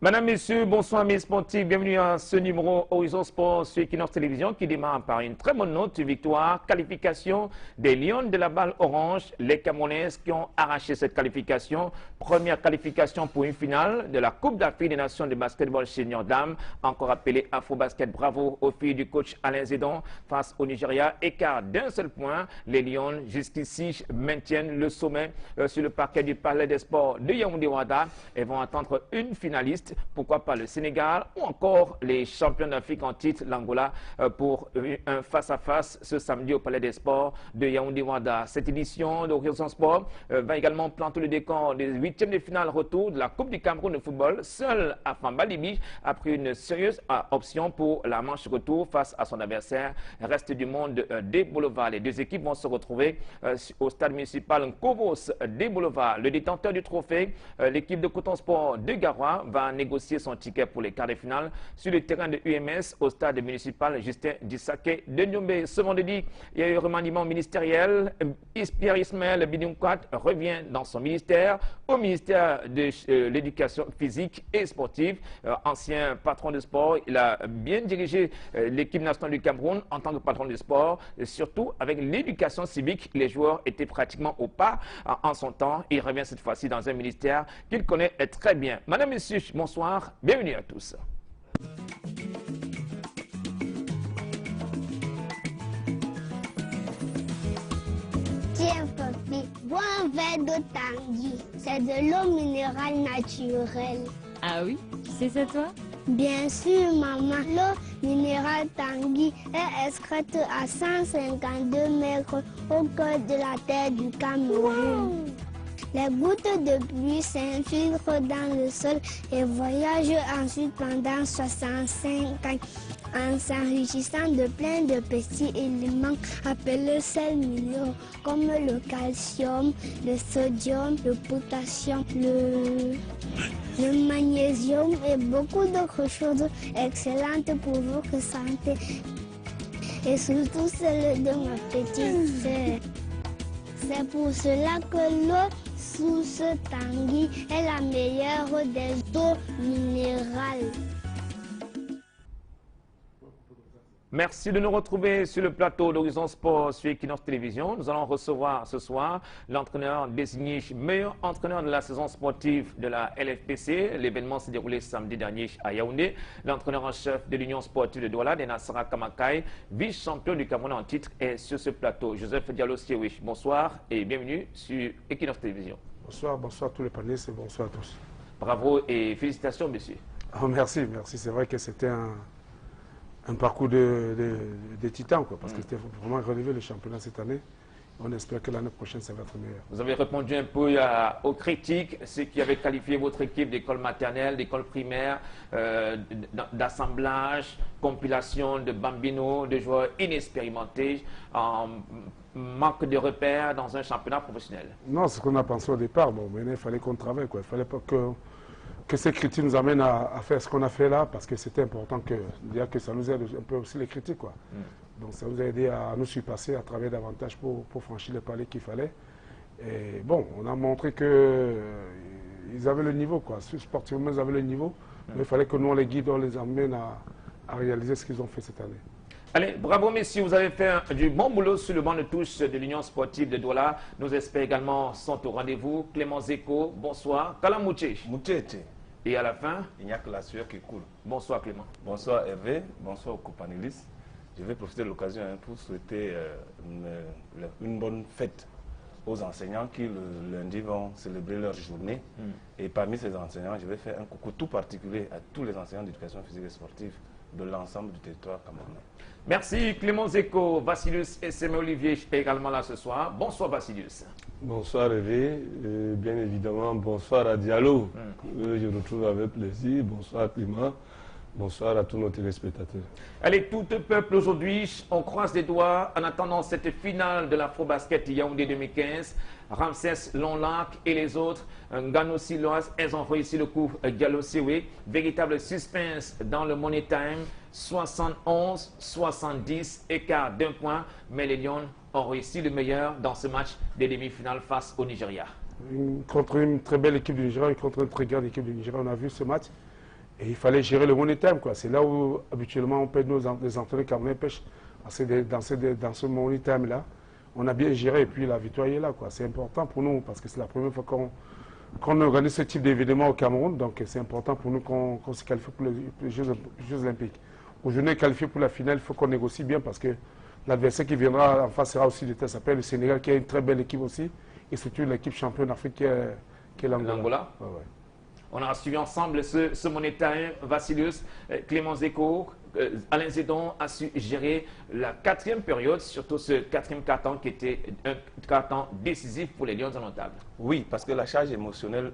Madame, Messieurs, bonsoir mes sportifs, bienvenue à ce numéro Horizon Sport sur Equinox Télévision qui démarre par une très bonne note, victoire, qualification des Lions de la balle orange, les Camerounais qui ont arraché cette qualification, première qualification pour une finale de la Coupe d'Afrique des Nations de basketball senior dames, encore appelée Afro-Basket. Bravo aux filles du coach Alain Zedon face au Nigeria, écart d'un seul point, les Lions jusqu'ici maintiennent le sommet sur le parquet du Palais des Sports de Yaoundé-Ouada et vont attendre une finaliste. Pourquoi pas le Sénégal ou encore les champions d'Afrique en titre, l'Angola, pour un face-à-face ce samedi au Palais des Sports de Yaoundé-Ouada. Cette édition de Horizon Sport va également planter le décor des huitièmes de finale retour de la Coupe du Cameroun de football. Seul Afan Balibi a pris une sérieuse option pour la manche retour face à son adversaire, reste du monde des Boulevards. Les deux équipes vont se retrouver au stade municipal Kovos des Boulevards. Le détenteur du trophée, l'équipe de Coton Sport de Garoua, va négocier son ticket pour les quarts de finale sur le terrain de UMS au stade municipal Justin Dissake de Niombe. Ce vendredi, il y a eu un remaniement ministériel. Pierre Ismaël Bidunkwat revient dans son ministère, au ministère de l'éducation physique et sportive. Ancien patron de sport, il a bien dirigé l'équipe nationale du Cameroun en tant que patron de sport, et surtout avec l'éducation civique. Les joueurs étaient pratiquement au pas en son temps. Il revient cette fois-ci dans un ministère qu'il connaît très bien. Madame, Monsieur, bonsoir, bienvenue à tous. Tiens, papi, bois un verre d'eau Tanguy. C'est de l'eau minérale naturelle. Ah oui? C'est ça toi? Bien sûr, maman. L'eau minérale Tanguy est extraite à 152 mètres au cœur de la terre du Cameroun. Wow. Les gouttes de pluie s'infiltrent dans le sol et voyagent ensuite pendant 65 ans en s'enrichissant de plein de petits éléments appelés sels minéraux comme le calcium, le sodium, le potassium, le magnésium et beaucoup d'autres choses excellentes pour votre santé et surtout celle de ma petite sœur. C'est pour cela que l'eau sous ce Tanguy est la meilleure des eaux minérales. Merci de nous retrouver sur le plateau d'Horizon Sport sur Equinox Télévision. Nous allons recevoir ce soir l'entraîneur désigné meilleur entraîneur de la saison sportive de la LFPC. L'événement s'est déroulé samedi dernier à Yaoundé. L'entraîneur en chef de l'Union sportive de Douala, Nassara Kamakai, vice-champion du Cameroun en titre, est sur ce plateau. Joseph Diallo-Siewi, bonsoir et bienvenue sur Equinox Télévision. Bonsoir, bonsoir à tous les panélistes et bonsoir à tous. Bravo et félicitations, monsieur. Oh, merci, merci. C'est vrai que c'était un parcours de titans, quoi, parce que c'était vraiment relevé le championnat cette année. On espère que l'année prochaine, ça va être meilleur. Vous avez répondu un peu aux critiques, ceux qui avaient qualifié votre équipe d'école maternelle, d'école primaire, d'assemblage, compilation de bambinos, de joueurs inexpérimentés, en manque de repères dans un championnat professionnel. Non, c'est ce qu'on a pensé au départ. Bon, mais il fallait qu'on travaille, quoi. Il fallait pas que ces critiques nous amènent à faire ce qu'on a fait là, parce que c'était important que ça nous aide un peu aussi les critiques, quoi. Donc ça nous a aidé à nous surpasser, à travailler davantage pour franchir les paliers qu'il fallait. Et bon, on a montré qu'ils avaient le niveau, quoi. Sportivement, ils avaient le niveau, mais il fallait que nous, on les guide, on les amène à réaliser ce qu'ils ont fait cette année. Allez, bravo messieurs, vous avez fait du bon boulot sur le banc de touche de l'Union sportive de Douala. Nos experts également sont au rendez-vous. Clément Zeko, bonsoir. Kalamouche. Moucheche. Et à la fin, il n'y a que la sueur qui coule. Bonsoir Clément. Bonsoir Hervé, bonsoir aux copanélistes. Je vais profiter de l'occasion pour souhaiter une bonne fête aux enseignants qui le lundi vont célébrer leur journée. Et parmi ces enseignants, je vais faire un coucou tout particulier à tous les enseignants d'éducation physique et sportive de l'ensemble du territoire camerounais. Merci Clément Zeko, Vassilius et Semé Olivier également là ce soir. Bonsoir Vassilius. Bonsoir Hervé, bien évidemment bonsoir à Diallo, je retrouve avec plaisir. Bonsoir Clément, bonsoir à tous nos téléspectateurs. Allez, tout le peuple aujourd'hui, on croise les doigts en attendant cette finale de l'Afro-Basket Yaoundé 2015. Ramsès Longlac et les autres, Ngano Siloas, elles ont réussi le coup Diallo Siwe. Véritable suspense dans le Money Time, 71-70, écart d'un point, mais les Lions ont réussi le meilleur dans ce match des demi-finales face au Nigeria. Contre une très belle équipe du Nigeria, contre une très grande équipe du Nigeria, on a vu ce match. Et il fallait gérer le money time, quoi. C'est là où habituellement on pêche, les entraîneurs camerounais pêchent. Dans ce money time là, on a bien géré et puis la victoire est là, quoi. C'est important pour nous parce que c'est la première fois qu'on organise ce type d'événement au Cameroun, donc c'est important pour nous qu'on se qualifie pour les Jeux Olympiques. Aujourd'hui, qualifié pour la finale, il faut qu'on négocie bien parce que l'adversaire qui viendra en face sera aussi ça s'appelle le Sénégal, qui a une très belle équipe aussi, et surtout l'équipe championne d'Afrique qui est l'Angola. Ouais, ouais. On a suivi ensemble ce money time, Vassilius, Clément Zeko, Alain Zedon a su gérer la 4e période, surtout ce 4e quart-temps qui était un quart-temps décisif pour les Lions indomptables. Oui, parce que la charge émotionnelle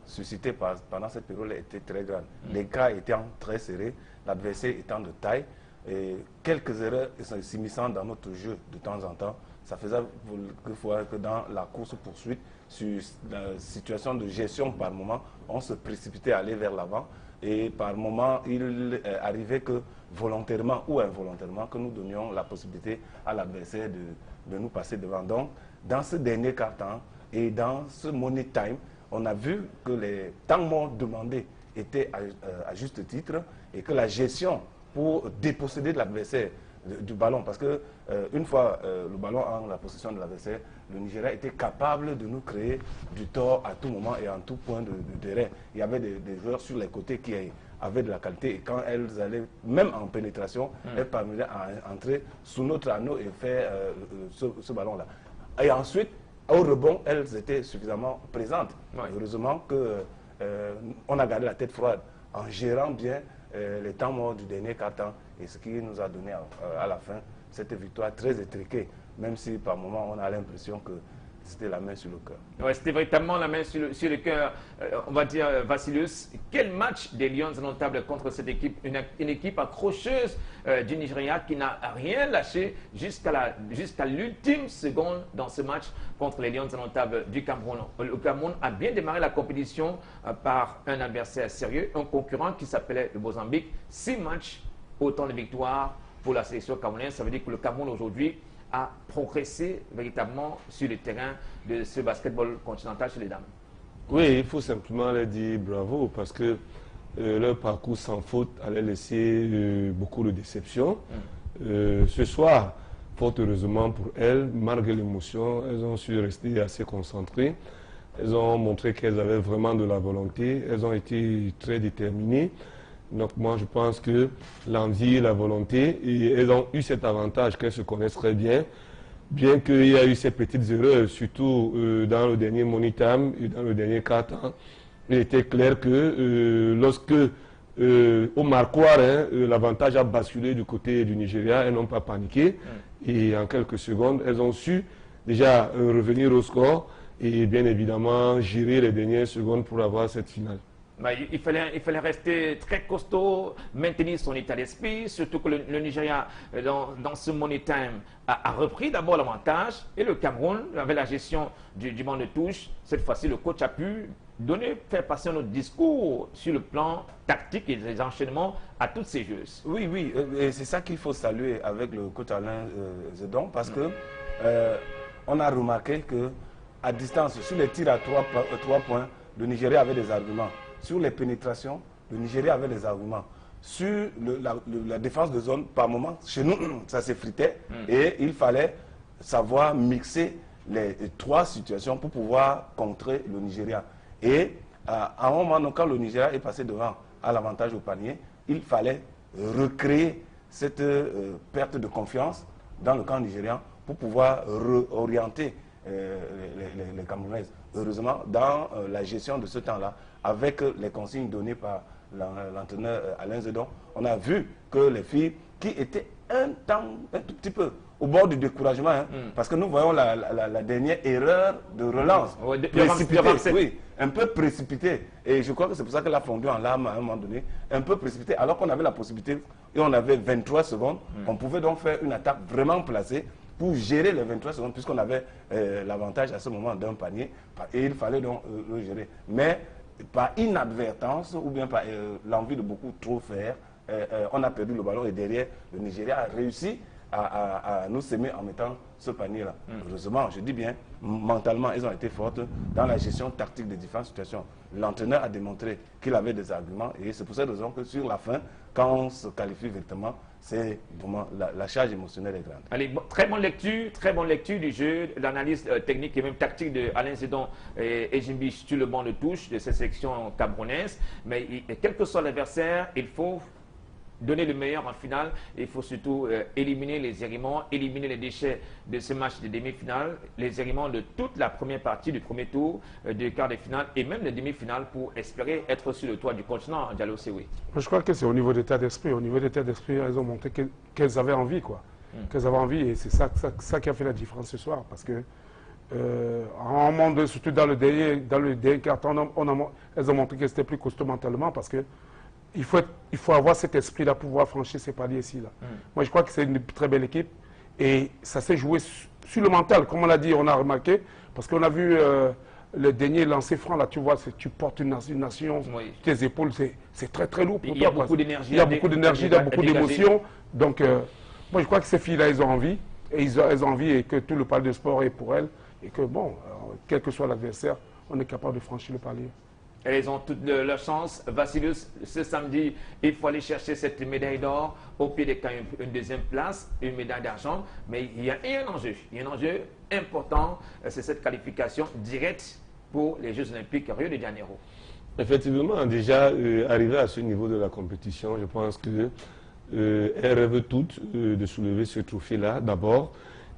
suscitée pendant cette période était très grande. Les cas étant très serrés, l'adversaire étant de taille, et quelques erreurs s'immisçant dans notre jeu de temps en temps, ça faisait que dans la course-poursuite, sur la situation de gestion par moment, on se précipitait à aller vers l'avant. Et par moment, il arrivait que volontairement ou involontairement, que nous donnions la possibilité à l'adversaire de nous passer devant. Donc, dans ce dernier quart-temps et dans ce money time, on a vu que les temps morts demandés étaient à juste titre et que la gestion pour déposséder de l'adversaire du ballon, parce que une fois le ballon en la possession de l'adversaire, le Nigeria était capable de nous créer du tort à tout moment et en tout point de terrain. Il y avait des joueurs sur les côtés qui avaient de la qualité et quand elles allaient, même en pénétration, elles parvenaient à entrer sous notre anneau et faire ce ballon-là. Et ensuite, au rebond, elles étaient suffisamment présentes. Ouais. Heureusement qu'on a gardé la tête froide en gérant bien les temps morts du dernier quart-temps et ce qui nous a donné à la fin cette victoire très étriquée, même si par moments on a l'impression que c'était la main sur le cœur. Ouais, c'était véritablement la main sur le cœur, on va dire, Vassilius. Quel match des Lions indomptables contre cette équipe, une équipe accrocheuse du Nigeria qui n'a rien lâché jusqu'à l'ultime seconde dans ce match contre les Lions indomptables du Cameroun. Le Cameroun a bien démarré la compétition par un adversaire sérieux, un concurrent qui s'appelait le Mozambique. 6 matchs, autant de victoires pour la sélection camerounaise. Ça veut dire que le Cameroun aujourd'hui a progressé véritablement sur le terrain de ce basketball continental chez les dames. Oui, il faut simplement leur dire bravo parce que leur parcours sans faute allait laisser beaucoup de déceptions. Ce soir, fort heureusement pour elles, malgré l'émotion, elles ont su rester assez concentrées. Elles ont montré qu'elles avaient vraiment de la volonté. Elles ont été très déterminées. Donc moi, je pense que l'envie, la volonté, et elles ont eu cet avantage qu'elles se connaissent très bien qu'il y a eu ces petites erreurs, surtout dans le dernier money time et dans le dernier quart-temps. Il était clair que lorsque au marquoir, l'avantage a basculé du côté du Nigeria, elles n'ont pas paniqué. Et en quelques secondes, elles ont su déjà revenir au score et bien évidemment gérer les dernières secondes pour avoir cette finale. Il fallait rester très costaud, maintenir son état d'esprit, surtout que le Nigeria, dans ce money time, a repris d'abord l'avantage et le Cameroun, avec la gestion du banc de touche, cette fois-ci, le coach a pu faire passer un autre discours sur le plan tactique et les enchaînements à toutes ces joueuses. Oui, oui, et c'est ça qu'il faut saluer avec le coach Alain Zedon, parce que on a remarqué qu'à distance, sur les tirs à 3 points, le Nigeria avait des arguments. Sur les pénétrations, le Nigeria avait des arguments. Sur la défense de zone, par moment, chez nous, ça s'effritait et il fallait savoir mixer les 3 situations pour pouvoir contrer le Nigeria. Et à un moment, quand le Nigeria est passé devant à l'avantage au panier, il fallait recréer cette perte de confiance dans le camp nigérian pour pouvoir réorienter les Camerounaises. Heureusement, dans la gestion de ce temps-là, avec les consignes données par l'entraîneur Alain Zedon, on a vu que les filles qui étaient un tout petit peu au bord du découragement, parce que nous voyons la dernière erreur de relance, précipitée, oui, un peu précipitée. Et je crois que c'est pour ça qu'elle a fondu en larmes à un moment donné, un peu précipitée, alors qu'on avait la possibilité, et on avait 23 secondes, on pouvait donc faire une attaque vraiment placée pour gérer les 23 secondes, puisqu'on avait l'avantage à ce moment d'un panier, et il fallait donc le gérer. Mais par inadvertance, ou bien par l'envie de beaucoup trop faire, on a perdu le ballon, et derrière, le Nigeria a réussi à nous semer en mettant ce panier-là. Heureusement, je dis bien, mentalement, ils ont été fortes dans la gestion tactique des différentes situations. L'entraîneur a démontré qu'il avait des arguments et c'est pour cette raison que sur la fin, quand on se qualifie véritablement, c'est vraiment la charge émotionnelle est grande. Allez, très bonne lecture du jeu, l'analyse technique et même tactique de Alain Zedon et Jimbi sur le banc de touche de cette sélection camerounaise. Mais quel que soit l'adversaire, il faut donner le meilleur en finale. Il faut surtout éliminer les éléments, éliminer les déchets de ce match de demi-finale, les éléments de toute la première partie du premier tour, du quart de finale et même de demi-finale pour espérer être sur le toit du continent, Diallo Sewe. Je crois que c'est au niveau d'état d'esprit. Au niveau d'état d'esprit, elles ont montré qu'elles avaient envie, quoi. Qu'elles avaient envie et c'est ça qui a fait la différence ce soir. Parce que en monde, surtout dans le dernier quart-temps, elles ont montré qu'elles étaient plus costauds mentalement parce que il faut avoir cet esprit-là pour pouvoir franchir ces paliers-ci. Moi, je crois que c'est une très belle équipe et ça s'est joué sur le mental. Comme on l'a dit, on a remarqué, parce qu'on a vu le dernier lancer franc, là, tu vois, tu portes une nation sur tes épaules, c'est très très lourd pour toi. Il y a beaucoup d'énergie. Il y a beaucoup d'énergie, il y a beaucoup d'émotions. Donc, moi, je crois que ces filles-là, elles ont envie, et elles ont envie et que tout le palier de sport est pour elles, et que, bon, quel que soit l'adversaire, on est capable de franchir le palier. Elles ont toute leur chance. Vassilius, ce samedi, il faut aller chercher cette médaille d'or. Au pied des cas, une deuxième place, une médaille d'argent. Mais il y a un enjeu. Il y a un enjeu important. C'est cette qualification directe pour les Jeux Olympiques Rio de Janeiro. Effectivement, déjà, arrivé à ce niveau de la compétition, je pense que elles rêvent toutes de soulever ce trophée-là d'abord.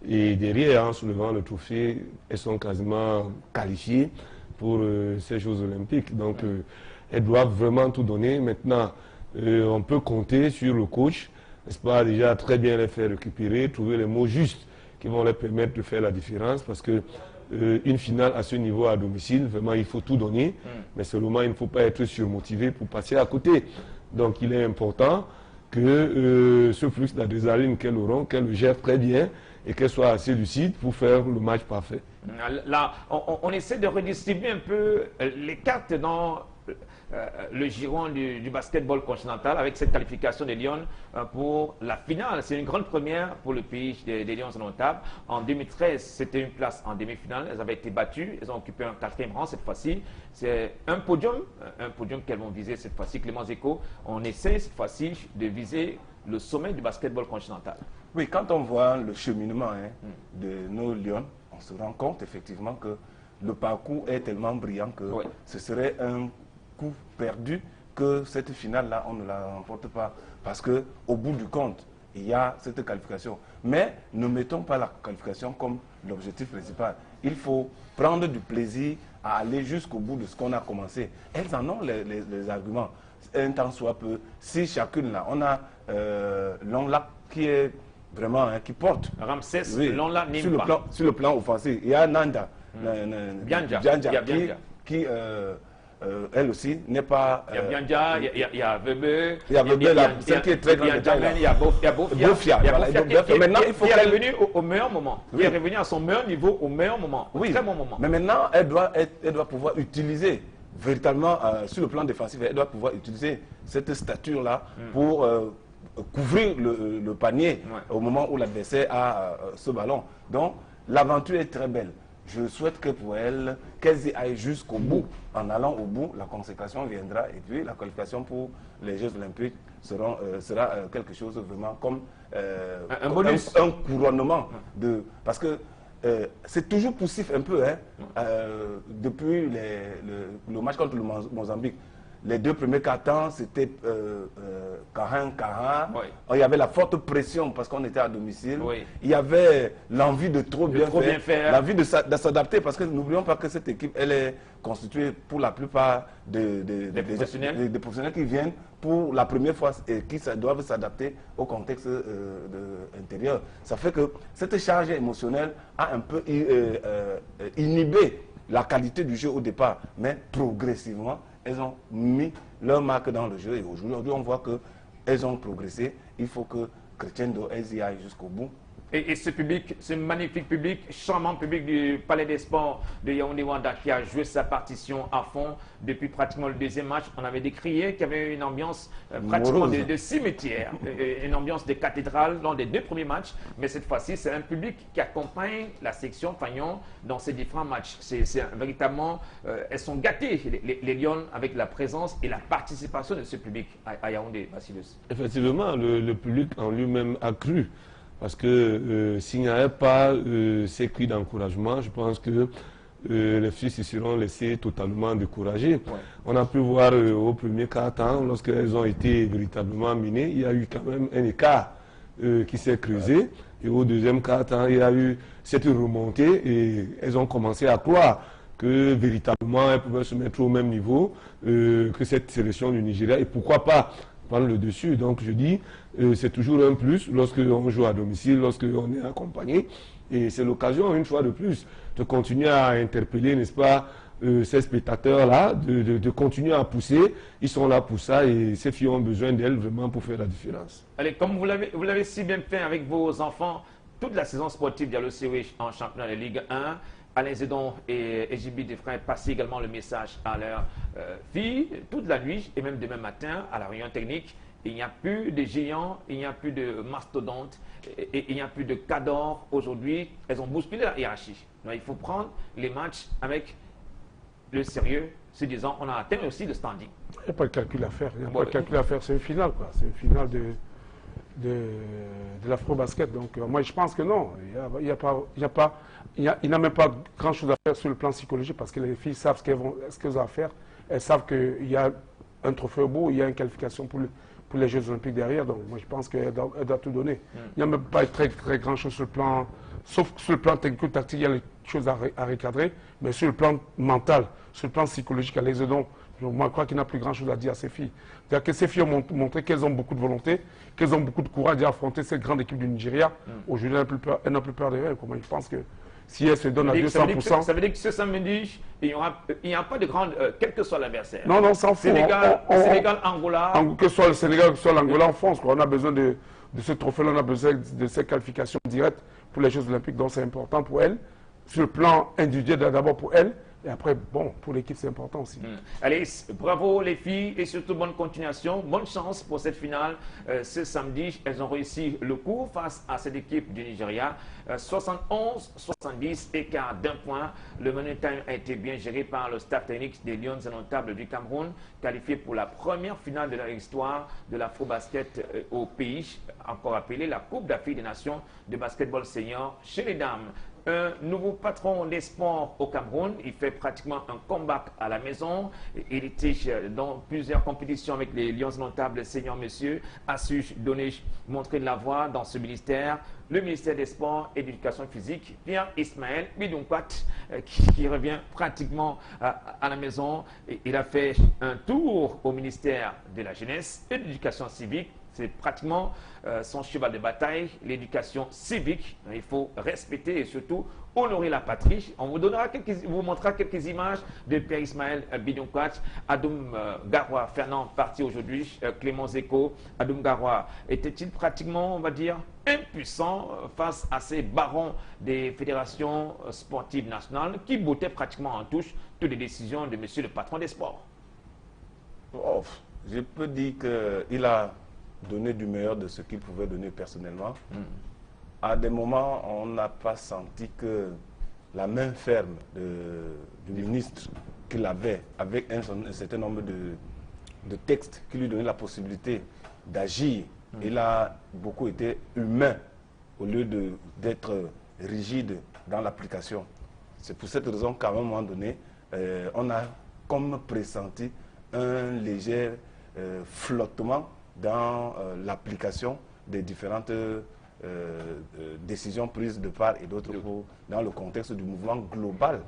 Et derrière, en soulevant le trophée, elles sont quasiment qualifiées pour ces Jeux Olympiques. Donc, elles doivent vraiment tout donner. Maintenant, on peut compter sur le coach, n'est-ce pas, déjà très bien les faire récupérer, trouver les mots justes qui vont leur permettre de faire la différence parce que une finale à ce niveau à domicile, vraiment, il faut tout donner, mais seulement il ne faut pas être surmotivé pour passer à côté. Donc, il est important que ce flux d'adrénaline qu'elles auront, qu'elles le gèrent très bien et qu'elles soient assez lucides pour faire le match parfait. Là, on essaie de redistribuer un peu les cartes dans le giron du basketball continental avec cette qualification des Lions pour la finale. C'est une grande première pour le pays des Lions indomptables. En 2013, c'était une place en demi-finale. Elles avaient été battues. Elles ont occupé un 4e rang cette fois-ci. C'est un podium qu'elles vont viser cette fois-ci. Clément Zeko, on essaie cette fois-ci de viser le sommet du basketball continental. Oui, quand on voit le cheminement de nos Lions, on se rend compte effectivement que le parcours est tellement brillant que ce serait un coup perdu que cette finale-là, on ne la remporte pas. Parce qu'au bout du compte, il y a cette qualification. Mais ne mettons pas la qualification comme l'objectif principal. Il faut prendre du plaisir à aller jusqu'au bout de ce qu'on a commencé. Elles en ont les arguments. Un temps soit peu, si chacune là, on a Longlac qui est vraiment, qui porte. Ramsès, Longlac, sur le plan offensif. Il y a Nanda, Bianja, qui elle aussi n'est pas... Il y a Bianja, il y a Vebe, il y a Vebe, celle qui est très grande. Il y a Bofia. Maintenant, il faut qu'elle est revenue au meilleur moment. Il est revenu à son meilleur niveau au meilleur moment, au très bon moment. Mais maintenant, elle doit pouvoir utiliser véritablement, sur le plan défensif, elle doit pouvoir utiliser cette stature-là pour couvrir le panier au moment où l'adversaire a ce ballon. Donc, l'aventure est très belle. Je souhaite que pour elles, qu'elles y aillent jusqu'au bout. En allant au bout, la consécration viendra et puis la qualification pour les Jeux Olympiques sera quelque chose vraiment comme un bonus, un couronnement. Parce que c'est toujours poussif un peu, depuis le match contre le Mozambique. Les 2 premiers quarts-temps, c'était 40-40. Il y avait la forte pression parce qu'on était à domicile. Il y avait l'envie de trop bien faire. L'envie de s'adapter parce que n'oublions pas que cette équipe, elle est constituée pour la plupart des professionnels qui viennent pour la première fois et qui doivent s'adapter au contexte intérieur. Ça fait que cette charge émotionnelle a un peu inhibé la qualité du jeu au départ, mais progressivement, elles ont mis leur marque dans le jeu et aujourd'hui on voit qu'elles ont progressé. Il faut que Crescendo, elles y aillent jusqu'au bout Et ce public, ce magnifique public, charmant public du Palais des Sports de Yaoundé-Ouanda qui a joué sa partition à fond depuis pratiquement le deuxième match. On avait décrié qu'il y avait une ambiance pratiquement de cimetière, une ambiance de cathédrale lors des deux premiers matchs. Mais cette fois-ci, c'est un public qui accompagne la section Fagnon dans ces différents matchs. C'est véritablement, elles sont gâtées, les Lions, avec la présence et la participation de ce public à Yaoundé, Bacillus. Effectivement, le public en lui-même a cru. Parce que s'il n'y avait pas ces cris d'encouragement, je pense que les filles se seront laissées totalement découragées. Ouais. On a pu voir au premier quart-temps, lorsqu'elles ont été véritablement minées, il y a eu quand même un écart qui s'est creusé. Ouais. Et au deuxième quart-temps, il y a eu cette remontée et elles ont commencé à croire que véritablement elles pouvaient se mettre au même niveau que cette sélection du Nigeria. Et pourquoi pas prendre le dessus. Donc je dis, c'est toujours un plus lorsqu'on joue à domicile, lorsqu'on est accompagné. Et c'est l'occasion, une fois de plus, de continuer à interpeller, n'est-ce pas, ces spectateurs-là, de continuer à pousser. Ils sont là pour ça et ces filles ont besoin d'elles vraiment pour faire la différence. Allez, comme vous l'avez si bien fait avec vos enfants, toute la saison sportive d'Yalo Sewish en championnat de Ligue 1, Alain Zedon et JB Desfrins passent également le message à leurs filles toute la nuit et même demain matin à la réunion technique. Il n'y a plus de géants, il n'y a plus de mastodontes, et il n'y a plus de cadors. Aujourd'hui, elles ont bousculé la hiérarchie. Donc, il faut prendre les matchs avec le sérieux, se disant on a atteint aussi le standing. Il n'y a pas de calcul à faire. Il n'y a pas de calcul à faire. C'est une finale, quoi. C'est une finale de l'afro-basket. Donc, moi, je pense que non. Il n'a même pas grand-chose à faire sur le plan psychologique parce que les filles savent ce qu'elles ont à faire. Elles savent qu'il y a un trophée au bout, il y a une qualification pour les Jeux Olympiques derrière. Donc, moi, je pense qu'elle doit tout donner. Il n'y a même pas très grand-chose sur le plan, sauf sur le plan technico-tactique, il y a des choses à recadrer. Mais sur le plan mental, sur le plan psychologique, à l'exodon, moi, je crois qu'il n'a plus grand-chose à dire à ces filles. C'est-à-dire que ces filles ont montré qu'elles ont beaucoup de volonté, qu'elles ont beaucoup de courage d'affronter cette grande équipe du Nigeria. Aujourd'hui, elles n'ont plus peur de rien. Moi, je pense que si elles se donnent à 200%... Ça veut dire que ce samedi, il n'y a pas de grande... quel que soit l'adversaire. Non, non, sans fou. Sénégal, Angola... Que ce soit le Sénégal, que ce soit l'Angola, en France. On a besoin de ce trophée-là, on a besoin de cette qualification directe pour les Jeux Olympiques. Donc, c'est important pour elles. Sur le plan individuel, d'abord pour elles. Et après, bon, pour l'équipe, c'est important aussi. Allez, bravo les filles et surtout bonne continuation. Bonne chance pour cette finale. Ce samedi, elles ont réussi le coup face à cette équipe du Nigeria. 71-70, écart d'un point. Le money time a été bien géré par le staff technique des Lions indomptables du Cameroun, qualifié pour la première finale de leur histoire de l'afro-basket au pays, encore appelée la Coupe d'Afrique des Nations de basketball senior chez les dames. Un nouveau patron des sports au Cameroun, il fait pratiquement un comeback à la maison. Il était dans plusieurs compétitions avec les Lions notables seniors messieurs, a su montrer de la voie dans ce ministère. Le ministère des Sports et de l'Éducation physique, Pierre Ismaël Bidunkwat, qui revient pratiquement à la maison. Il a fait un tour au ministère de la Jeunesse et de l'Éducation civique. C'est pratiquement son cheval de bataille, l'éducation civique. Il faut respecter et surtout honorer la patrie. On vous montrera quelques images de Pierre Ismaël Bidunkwat, Adoum Garoua, Fernand parti aujourd'hui, Clément Zeko. Adoum Garoua était-il pratiquement, on va dire, impuissant face à ces barons des fédérations sportives nationales qui bottaient pratiquement en touche toutes les décisions de monsieur le patron des sports? Oh, je peux dire qu'il a donner du meilleur de ce qu'il pouvait donner personnellement. À des moments, on n'a pas senti que la main ferme du ministre qu'il avait, avec un certain nombre de textes qui lui donnaient la possibilité d'agir. Il a beaucoup été humain au lieu d'être rigide dans l'application. C'est pour cette raison qu'à un moment donné, on a comme pressenti un léger flottement dans l'application des différentes décisions prises de part et d'autre dans le contexte du mouvement global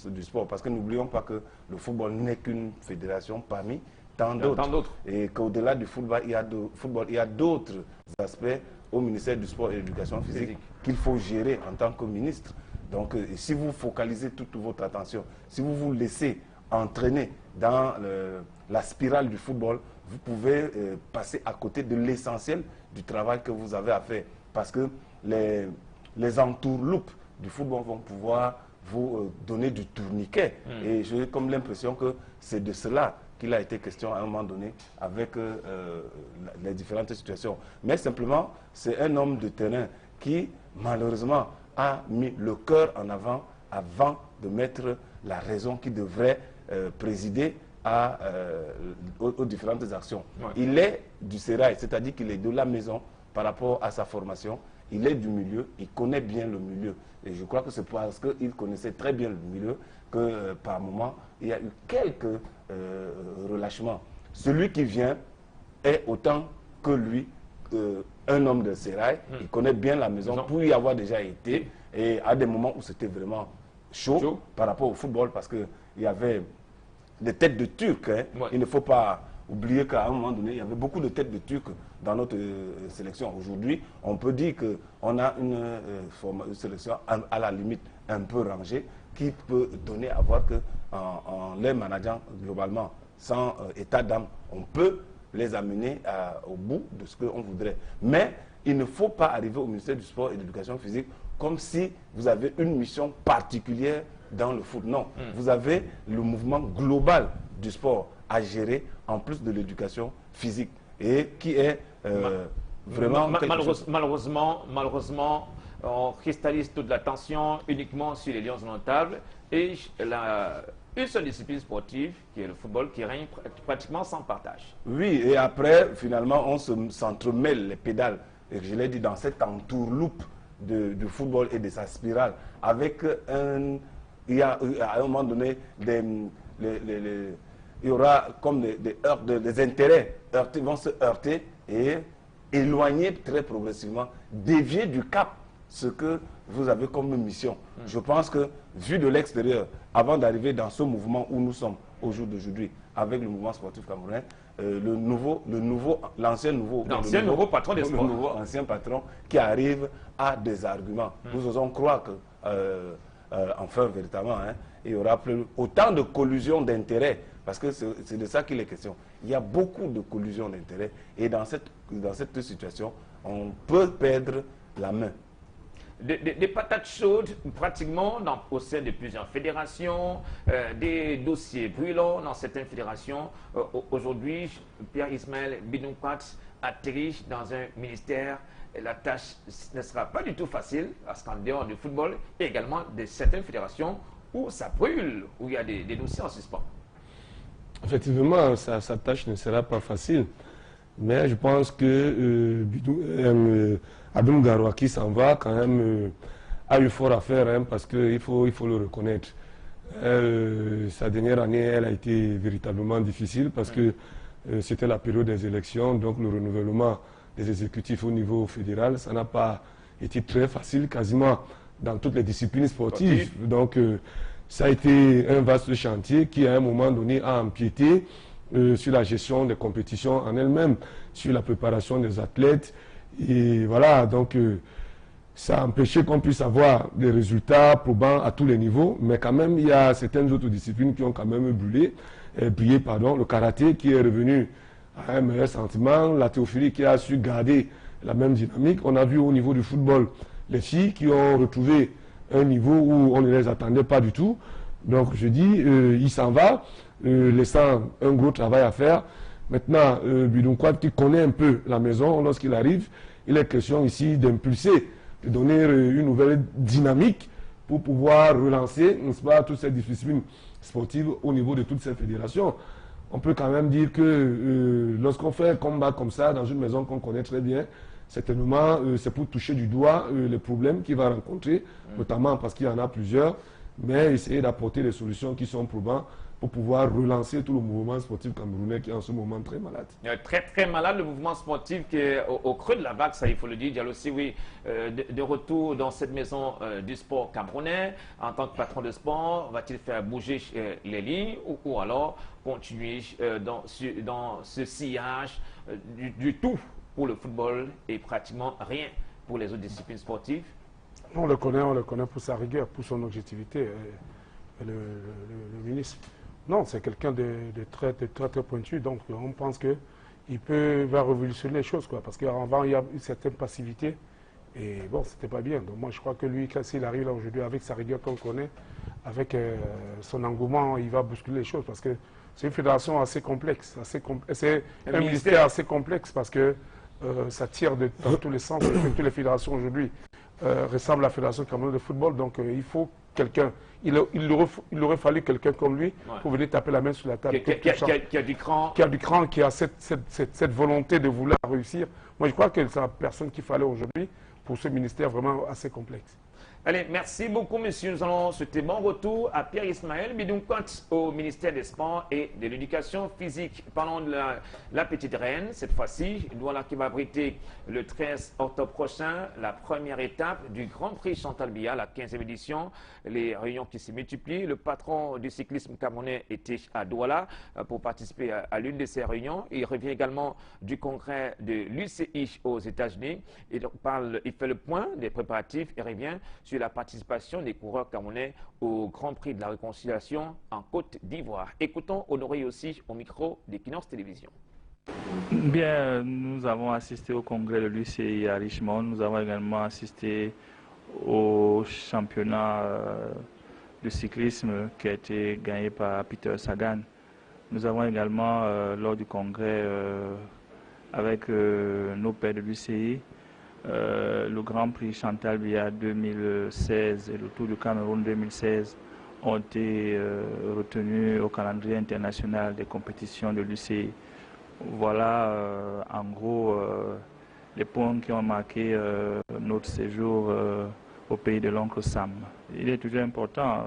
du sport. Parce que n'oublions pas que le football n'est qu'une fédération parmi tant d'autres. Et qu'au-delà du football, il y a d'autres aspects au ministère du Sport et de l'Éducation physique qu'il faut gérer en tant que ministre. Donc, si vous focalisez toute votre attention, si vous vous laissez entraîner dans la spirale du football, vous pouvez passer à côté de l'essentiel du travail que vous avez à faire. Parce que les entourloupes du football vont pouvoir vous donner du tourniquet. Et j'ai comme l'impression que c'est de cela qu'il a été question à un moment donné avec les différentes situations. Mais simplement, c'est un homme de terrain qui, malheureusement, a mis le cœur en avant de mettre la raison qui devrait présider aux différentes actions. Ouais. Il est du sérail, c'est-à-dire qu'il est de la maison par rapport à sa formation. Il est du milieu, il connaît bien le milieu. Et je crois que c'est parce qu'il connaissait très bien le milieu que par moment, il y a eu quelques relâchements. Celui qui vient est autant que lui un homme de sérail. Il connaît bien la maison pour y avoir déjà été. Et à des moments où c'était vraiment chaud par rapport au football, parce qu'il y avait des têtes de Turcs. Hein. Ouais. Il ne faut pas oublier qu'à un moment donné, il y avait beaucoup de têtes de Turcs dans notre sélection. Aujourd'hui, on peut dire qu'on a une sélection à la limite un peu rangée qui peut donner à voir qu'en les manageant globalement sans état d'âme, on peut les amener au bout de ce qu'on voudrait. Mais il ne faut pas arriver au ministère du Sport et de l'Éducation physique comme si vous avez une mission particulière dans le foot. Non, vous avez le mouvement global du sport à gérer en plus de l'éducation physique et qui est vraiment... Malheureusement, on cristallise toute l'attention uniquement sur les lions indomptables et une seule discipline sportive, qui est le football, qui règne pratiquement sans partage. Oui, et après, finalement, on s'entremêle les pédales, et je l'ai dit, dans cette entourloupe du football et de sa spirale, avec il y a à un moment donné, il y aura comme des intérêts vont se heurter et éloigner très progressivement, dévier du cap ce que vous avez comme mission. Je pense que, vu de l'extérieur, avant d'arriver dans ce mouvement où nous sommes au jour d'aujourd'hui, avec le mouvement sportif camerounais, l'ancien nouveau patron des sports, le nouveau ancien patron qui arrive à des arguments. Nous osons croire que, enfin, véritablement, hein, il y aura autant de collusion d'intérêts, parce que c'est de ça qu'il est question. Il y a beaucoup de collusion d'intérêts, et dans cette situation, on peut perdre la main. Des patates chaudes pratiquement au sein de plusieurs fédérations, des dossiers brûlants dans certaines fédérations. Aujourd'hui, Pierre-Ismaël Bidounkpat atterrit dans un ministère. La tâche ne sera pas du tout facile, parce qu'en dehors du football, il y a également certaines fédérations où ça brûle, où il y a des dossiers en suspens. Effectivement, sa tâche ne sera pas facile. Mais je pense que Abdoum Garoua qui s'en va quand même a eu fort à faire, hein, parce qu'il faut le reconnaître. Sa dernière année, elle a été véritablement difficile parce que c'était la période des élections, donc le renouvellement des exécutifs au niveau fédéral, ça n'a pas été très facile quasiment dans toutes les disciplines sportives. Donc ça a été un vaste chantier qui à un moment donné a empiété sur la gestion des compétitions en elles-mêmes, sur la préparation des athlètes. Et voilà, donc ça a empêché qu'on puisse avoir des résultats probants à tous les niveaux, mais quand même, il y a certaines autres disciplines qui ont quand même brillé, le karaté qui est revenu à un meilleur sentiment, la théophilie qui a su garder la même dynamique. On a vu au niveau du football les filles qui ont retrouvé un niveau où on ne les attendait pas du tout. Donc je dis, il s'en va, laissant un gros travail à faire. Maintenant, Bidounkpat qui connaît un peu la maison, lorsqu'il arrive, il est question ici d'impulser, de donner une nouvelle dynamique pour pouvoir relancer, n'est-ce pas, toutes ces disciplines sportives au niveau de toutes ces fédérations. On peut quand même dire que lorsqu'on fait un combat comme ça dans une maison qu'on connaît très bien, certainement c'est pour toucher du doigt les problèmes qu'il va rencontrer, notamment parce qu'il y en a plusieurs, mais essayer d'apporter des solutions qui sont probantes pour pouvoir relancer tout le mouvement sportif camerounais qui est en ce moment très malade. Très très malade, le mouvement sportif qui est au creux de la vague, ça il faut le dire. Diallo aussi, oui, de retour dans cette maison du sport camerounais, en tant que patron de sport, va-t-il faire bouger les lignes ou alors continuer dans ce sillage du tout pour le football et pratiquement rien pour les autres disciplines sportives? On le connaît pour sa rigueur, pour son objectivité, le ministre. Non, c'est quelqu'un de très pointu, donc on pense qu'il va révolutionner les choses, quoi, parce qu'avant il y a une certaine passivité Et bon, c'était pas bien. Donc moi, je crois que lui, s'il arrive là aujourd'hui avec sa rigueur qu'on connaît, avec son engouement, il va bousculer les choses parce que c'est une fédération assez complexe. C'est un ministère assez complexe parce que ça tire dans tous les sens. Toutes les fédérations aujourd'hui ressemblent à la Fédération camerounaise de football. Donc il faut quelqu'un. Il aurait fallu quelqu'un comme lui pour venir taper la main sur la table. Qui a du cran. Qui a cette volonté de vouloir réussir. Moi, je crois que c'est la personne qu'il fallait aujourd'hui pour ce ministère vraiment assez complexe. Allez, merci beaucoup, monsieur. Nous allons souhaiter bon retour à Pierre Ismaël Bidounkot au ministère des Sports et de l'Éducation physique. Parlons de la petite reine, cette fois-ci, voilà qui va abriter le 13 octobre prochain la première étape du Grand Prix Chantal Biya, la 15e édition. Les réunions qui se multiplient. Le patron du cyclisme camerounais était à Douala pour participer à l'une de ces réunions. Il revient également du congrès de l'UCI aux États-Unis. Il fait le point des préparatifs et revient sur la participation des coureurs camerounais au Grand Prix de la Réconciliation en Côte d'Ivoire. Écoutons Honoré aussi au micro d'Equinox Télévision. Bien, nous avons assisté au congrès de l'UCI à Richmond. Nous avons également assisté au championnat de cyclisme qui a été gagné par Peter Sagan. Nous avons également, lors du congrès avec nos pairs de l'UCI, le Grand Prix Chantal Biya 2016 et le Tour du Cameroun 2016 ont été retenus au calendrier international des compétitions de l'UCI. Voilà en gros les points qui ont marqué notre séjour au pays de l'oncle Sam. Il est toujours important,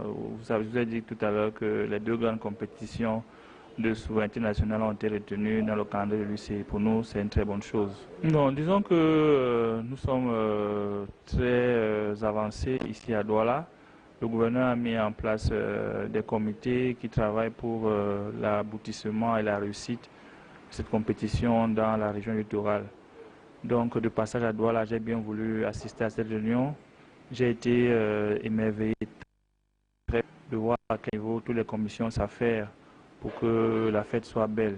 je vous ai dit tout à l'heure que les deux grandes compétitions de souveraineté nationale ont été retenues dans le calendrier de l'UCI. Pour nous, c'est une très bonne chose. Non, disons que nous sommes très avancés ici à Douala. Le gouverneur a mis en place des comités qui travaillent pour l'aboutissement et la réussite de cette compétition dans la région littorale. Donc, de passage à Douala, j'ai bien voulu assister à cette réunion. J'ai été émerveillé de voir à quel niveau toutes les commissions s'affairent pour que la fête soit belle.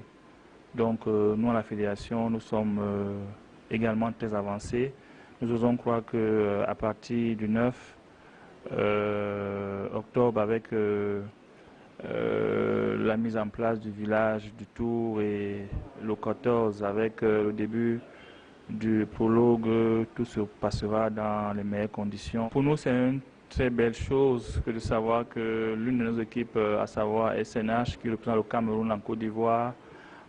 Donc nous, à la fédération, nous sommes également très avancés. Nous osons croire qu'à partir du 9 octobre, avec la mise en place du village du Tour et le 14, avec le début du prologue, tout se passera dans les meilleures conditions. Pour nous, c'est une très belle chose que de savoir que l'une de nos équipes, à savoir SNH, qui représente le Cameroun en Côte d'Ivoire,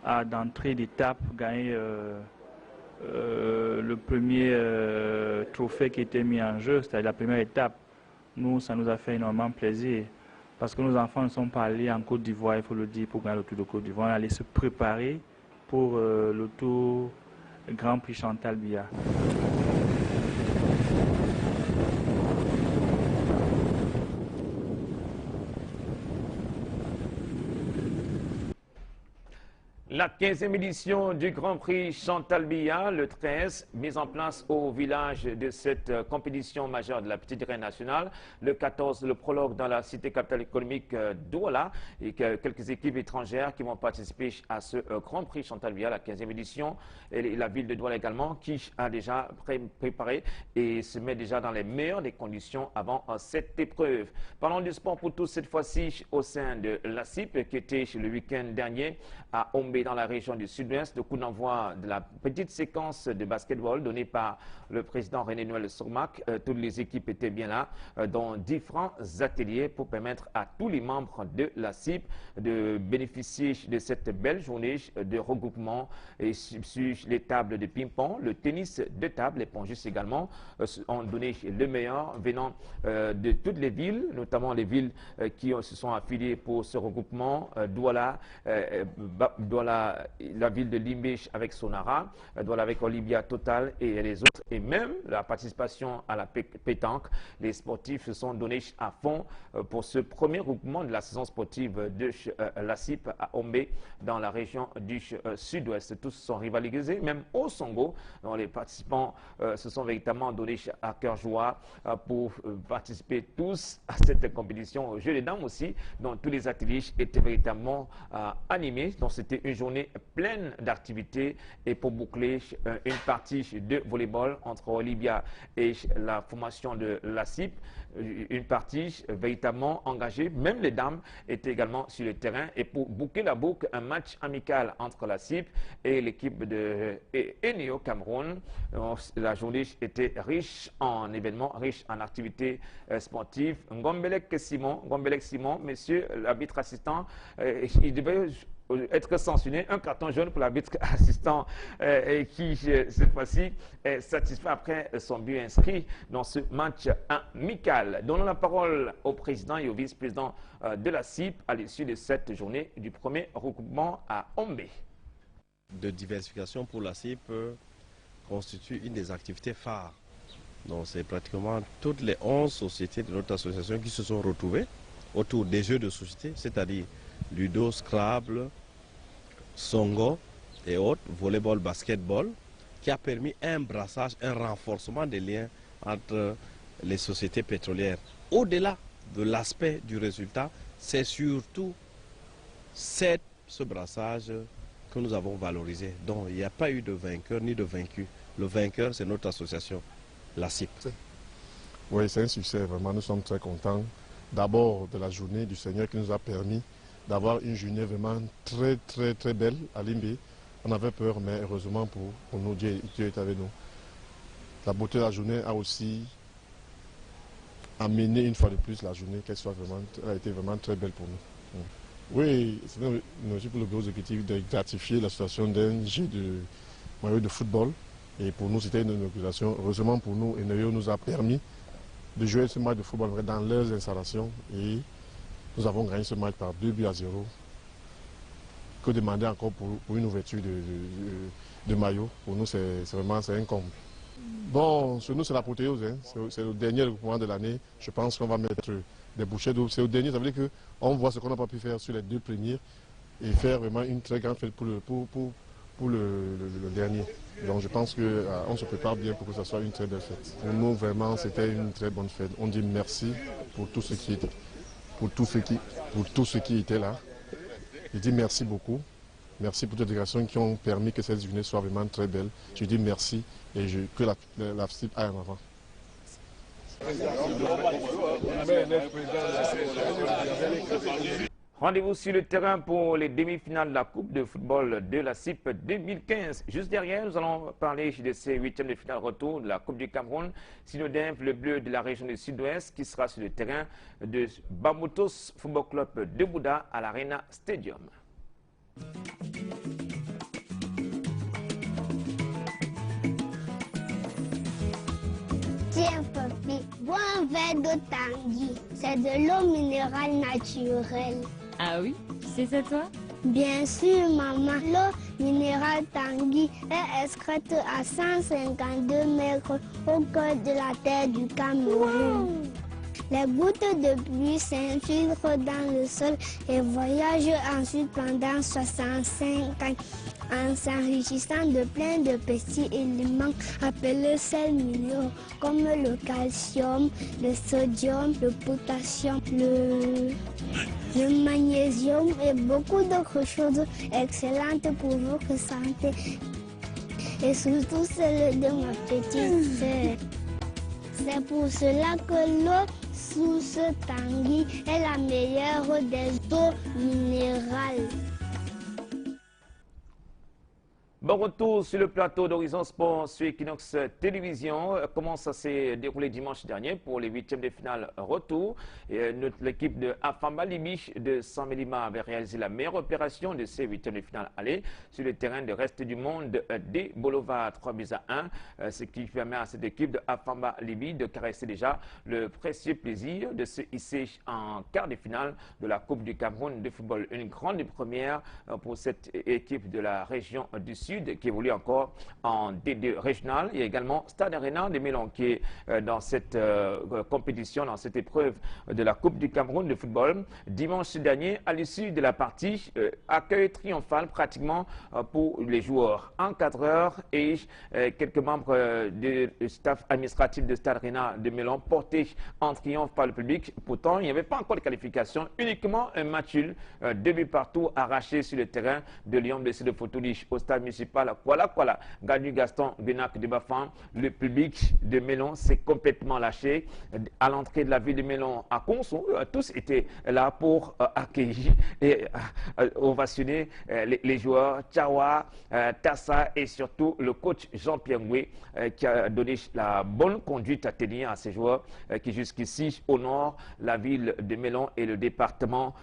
a d'entrée d'étape gagné le premier trophée qui était mis en jeu, c'est-à-dire la première étape. Nous, ça nous a fait énormément plaisir parce que nos enfants ne sont pas allés en Côte d'Ivoire, il faut le dire, pour gagner le Tour de Côte d'Ivoire, on est allé se préparer pour le Tour Grand Prix Chantal Biya. La 15e édition du Grand Prix Chantal Biya, le 13, mise en place au village de cette compétition majeure de la petite reine nationale. Le 14, le prologue dans la cité capitale économique Douala et quelques équipes étrangères qui vont participer à ce Grand Prix Chantal Biya, la 15e édition. Et la ville de Douala également qui a déjà préparé et se met déjà dans les meilleures des conditions avant cette épreuve. Parlons du sport pour tous cette fois-ci au sein de la CIP qui était le week-end dernier à Ombé dans la région du sud-ouest. Le coup d'envoi de la petite séquence de basketball donnée par le président René-Noël Sourmac. Toutes les équipes étaient bien là dans différents ateliers pour permettre à tous les membres de la CIP de bénéficier de cette belle journée de regroupement et sur les tables de ping-pong, le tennis de table, les pongistes également ont donné le meilleur venant de toutes les villes, notamment les villes qui se sont affiliées pour ce regroupement. Douala, la ville de Limbech avec Sonara, Douala avec Olivia Total et les autres, et même la participation à la pétanque. Les sportifs se sont donnés à fond pour ce premier regroupement de la saison sportive de la CIP à Ombé dans la région du sud-ouest. Tous sont rivalisés, même au Songo, dont les participants se sont véritablement donnés à cœur joie pour participer tous à cette compétition. Au jeu des dames aussi, dont tous les ateliers étaient véritablement animés. Donc c'était une une journée pleine d'activités et pour boucler une partie de volleyball entre Libya et la formation de la CIP, une partie véritablement engagée. Même les dames étaient également sur le terrain et pour boucler la boucle, un match amical entre la CIP et l'équipe de Eneo Cameroun. La journée était riche en événements, riche en activités sportives. Ngombelek Simon, monsieur l'arbitre assistant, il devait être sanctionné, un carton jaune pour l'arbitre assistant qui, cette fois-ci, est satisfait après son but inscrit dans ce match amical. Donnons la parole au président et au vice-président de la CIP à l'issue de cette journée du premier regroupement à Ombé. De diversification pour la CIP constitue une des activités phares. Donc c'est pratiquement toutes les 11 sociétés de notre association qui se sont retrouvées autour des jeux de société, c'est-à-dire Ludo, Scrabble, Songo et autres, volleyball, basketball, qui a permis un brassage, un renforcement des liens entre les sociétés pétrolières. Au-delà de l'aspect du résultat, c'est surtout ce brassage que nous avons valorisé. Donc il n'y a pas eu de vainqueur ni de vaincu. Le vainqueur, c'est notre association, la CIP. Oui, c'est un succès, vraiment, nous sommes très contents. D'abord de la journée du Seigneur qui nous a permis d'avoir une journée vraiment très belle à Limbe. On avait peur, mais heureusement pour nous, Dieu est avec nous. La beauté de la journée a aussi amené une fois de plus la journée, qu'elle a été vraiment très belle pour nous. Oui, c'est pour le gros objectif de gratifier l'association d'un jeu de maillot de football. Et pour nous, c'était une inauguration. Heureusement pour nous, Eneo nous a permis de jouer ce match de football dans leurs installations. Et nous avons gagné ce match par 2-0. Que demander encore pour une ouverture de maillot? Pour nous, c'est vraiment un comble. Bon, sur nous, c'est l'apothéose. C'est le dernier regroupement de l'année. Je pense qu'on va mettre des bouchées d'eau. C'est au dernier, ça veut dire qu'on voit ce qu'on n'a pas pu faire sur les deux premiers et faire vraiment une très grande fête pour le dernier. Donc je pense qu'on se prépare bien pour que ce soit une très belle fête. Pour nous, vraiment, c'était une très bonne fête. On dit merci pour tout ce qui était, pour tout ce qui était là. Je dis merci beaucoup. Merci pour toutes les déclarations qui ont permis que cette journée soit vraiment très belle. Je dis merci et que la CIP aille en avant. Rendez-vous sur le terrain pour les demi-finales de la Coupe de football de la CIP 2015. Juste derrière, nous allons parler de ces huitièmes de finale retour de la Coupe du Cameroun. Sinodinf, le bleu de la région du Sud-Ouest, qui sera sur le terrain de Bamotos Football Club de Bouddha à l'Arena Stadium. Tiens, papi, bois un verre d'eau Tanguy. C'est de l'eau minérale naturelle. Ah oui, c'est ça toi? Bien sûr, maman. L'eau minérale Tanguy est inscrite à 152 mètres au cœur de la terre du Cameroun. Les gouttes de pluie s'infiltrent dans le sol et voyagent ensuite pendant 65 ans en s'enrichissant de plein de petits éléments appelés sels minéraux comme le calcium, le sodium, le potassium, le magnésium et beaucoup d'autres choses excellentes pour votre santé et surtout celle de ma petite sœur. C'est pour cela que l'eau sous ce Tanguy est la meilleure des eaux minérales. Bon retour sur le plateau d'Horizon Sport sur Equinox Télévision. Comment ça s'est déroulé dimanche dernier pour les huitièmes de finale retour. L'équipe de Afamba Libi de San Melima avait réalisé la meilleure opération de ces huitièmes de finale aller sur le terrain de reste du monde des Bolova 3-1. Ce qui permet à cette équipe de Afamba Libi de caresser déjà le précieux plaisir de se hisser en quart de finale de la Coupe du Cameroun de football. Une grande première pour cette équipe de la région du Sud. Sud qui évolue encore en D2 régional. Il y a également Stade Arena de Mélan qui est dans cette compétition, dans cette épreuve de la Coupe du Cameroun de football. Dimanche dernier, à l'issue de la partie, accueil triomphal pratiquement pour les joueurs. Encadreurs et quelques membres du staff administratif de Stade Arena de Mélan portés en triomphe par le public. Pourtant, il n'y avait pas encore de qualification, uniquement un match nul, 2 buts partout arrachés sur le terrain de Lyon BC de Fotouliche au stade municipal Kuala. Gagné Gaston Benak de Bafan, le public de Mélan s'est complètement lâché. À l'entrée de la ville de Mélan à Conso, tous étaient là pour accueillir et ovationner les joueurs Tchawa, Tassa et surtout le coach Jean-Pierre Ngoué qui a donné la bonne conduite à tenir à ces joueurs qui jusqu'ici honorent la ville de Mélan et le département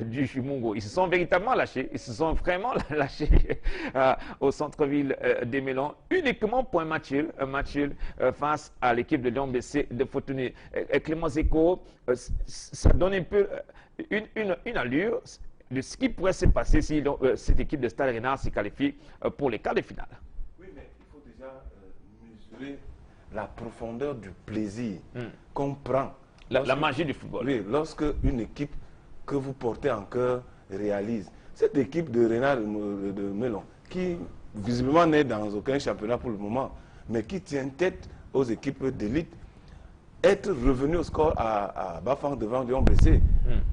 du Jumungo. Ils se sont véritablement lâchés, ils se sont vraiment lâchés au centre-ville de Mélan, uniquement pour un match nul face à l'équipe de Lyon BC de Fotouliche. Clément Zeko, ça donne un peu une allure de ce qui pourrait se passer si cette équipe de Stade Arena se qualifie pour les quarts de finale. Oui, mais il faut déjà mesurer la profondeur du plaisir qu'on prend. La magie du football. Oui, lorsque une équipe que vous portez en cœur réalise. Cette équipe de Renard de Mélan, qui visiblement n'est dans aucun championnat pour le moment, mais qui tient tête aux équipes d'élite, être revenu au score à Bafang devant Lyon BC,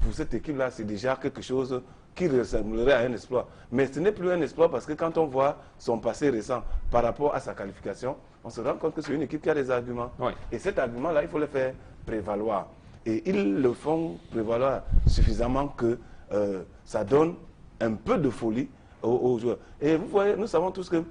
pour cette équipe-là, c'est déjà quelque chose qui ressemblerait à un exploit. Mais ce n'est plus un exploit parce que quand on voit son passé récent par rapport à sa qualification, on se rend compte que c'est une équipe qui a des arguments. Oui. Et cet argument-là, il faut le faire prévaloir. Et ils le font prévaloir suffisamment que ça donne un peu de folie aux joueurs. Et vous voyez, nous savons tous que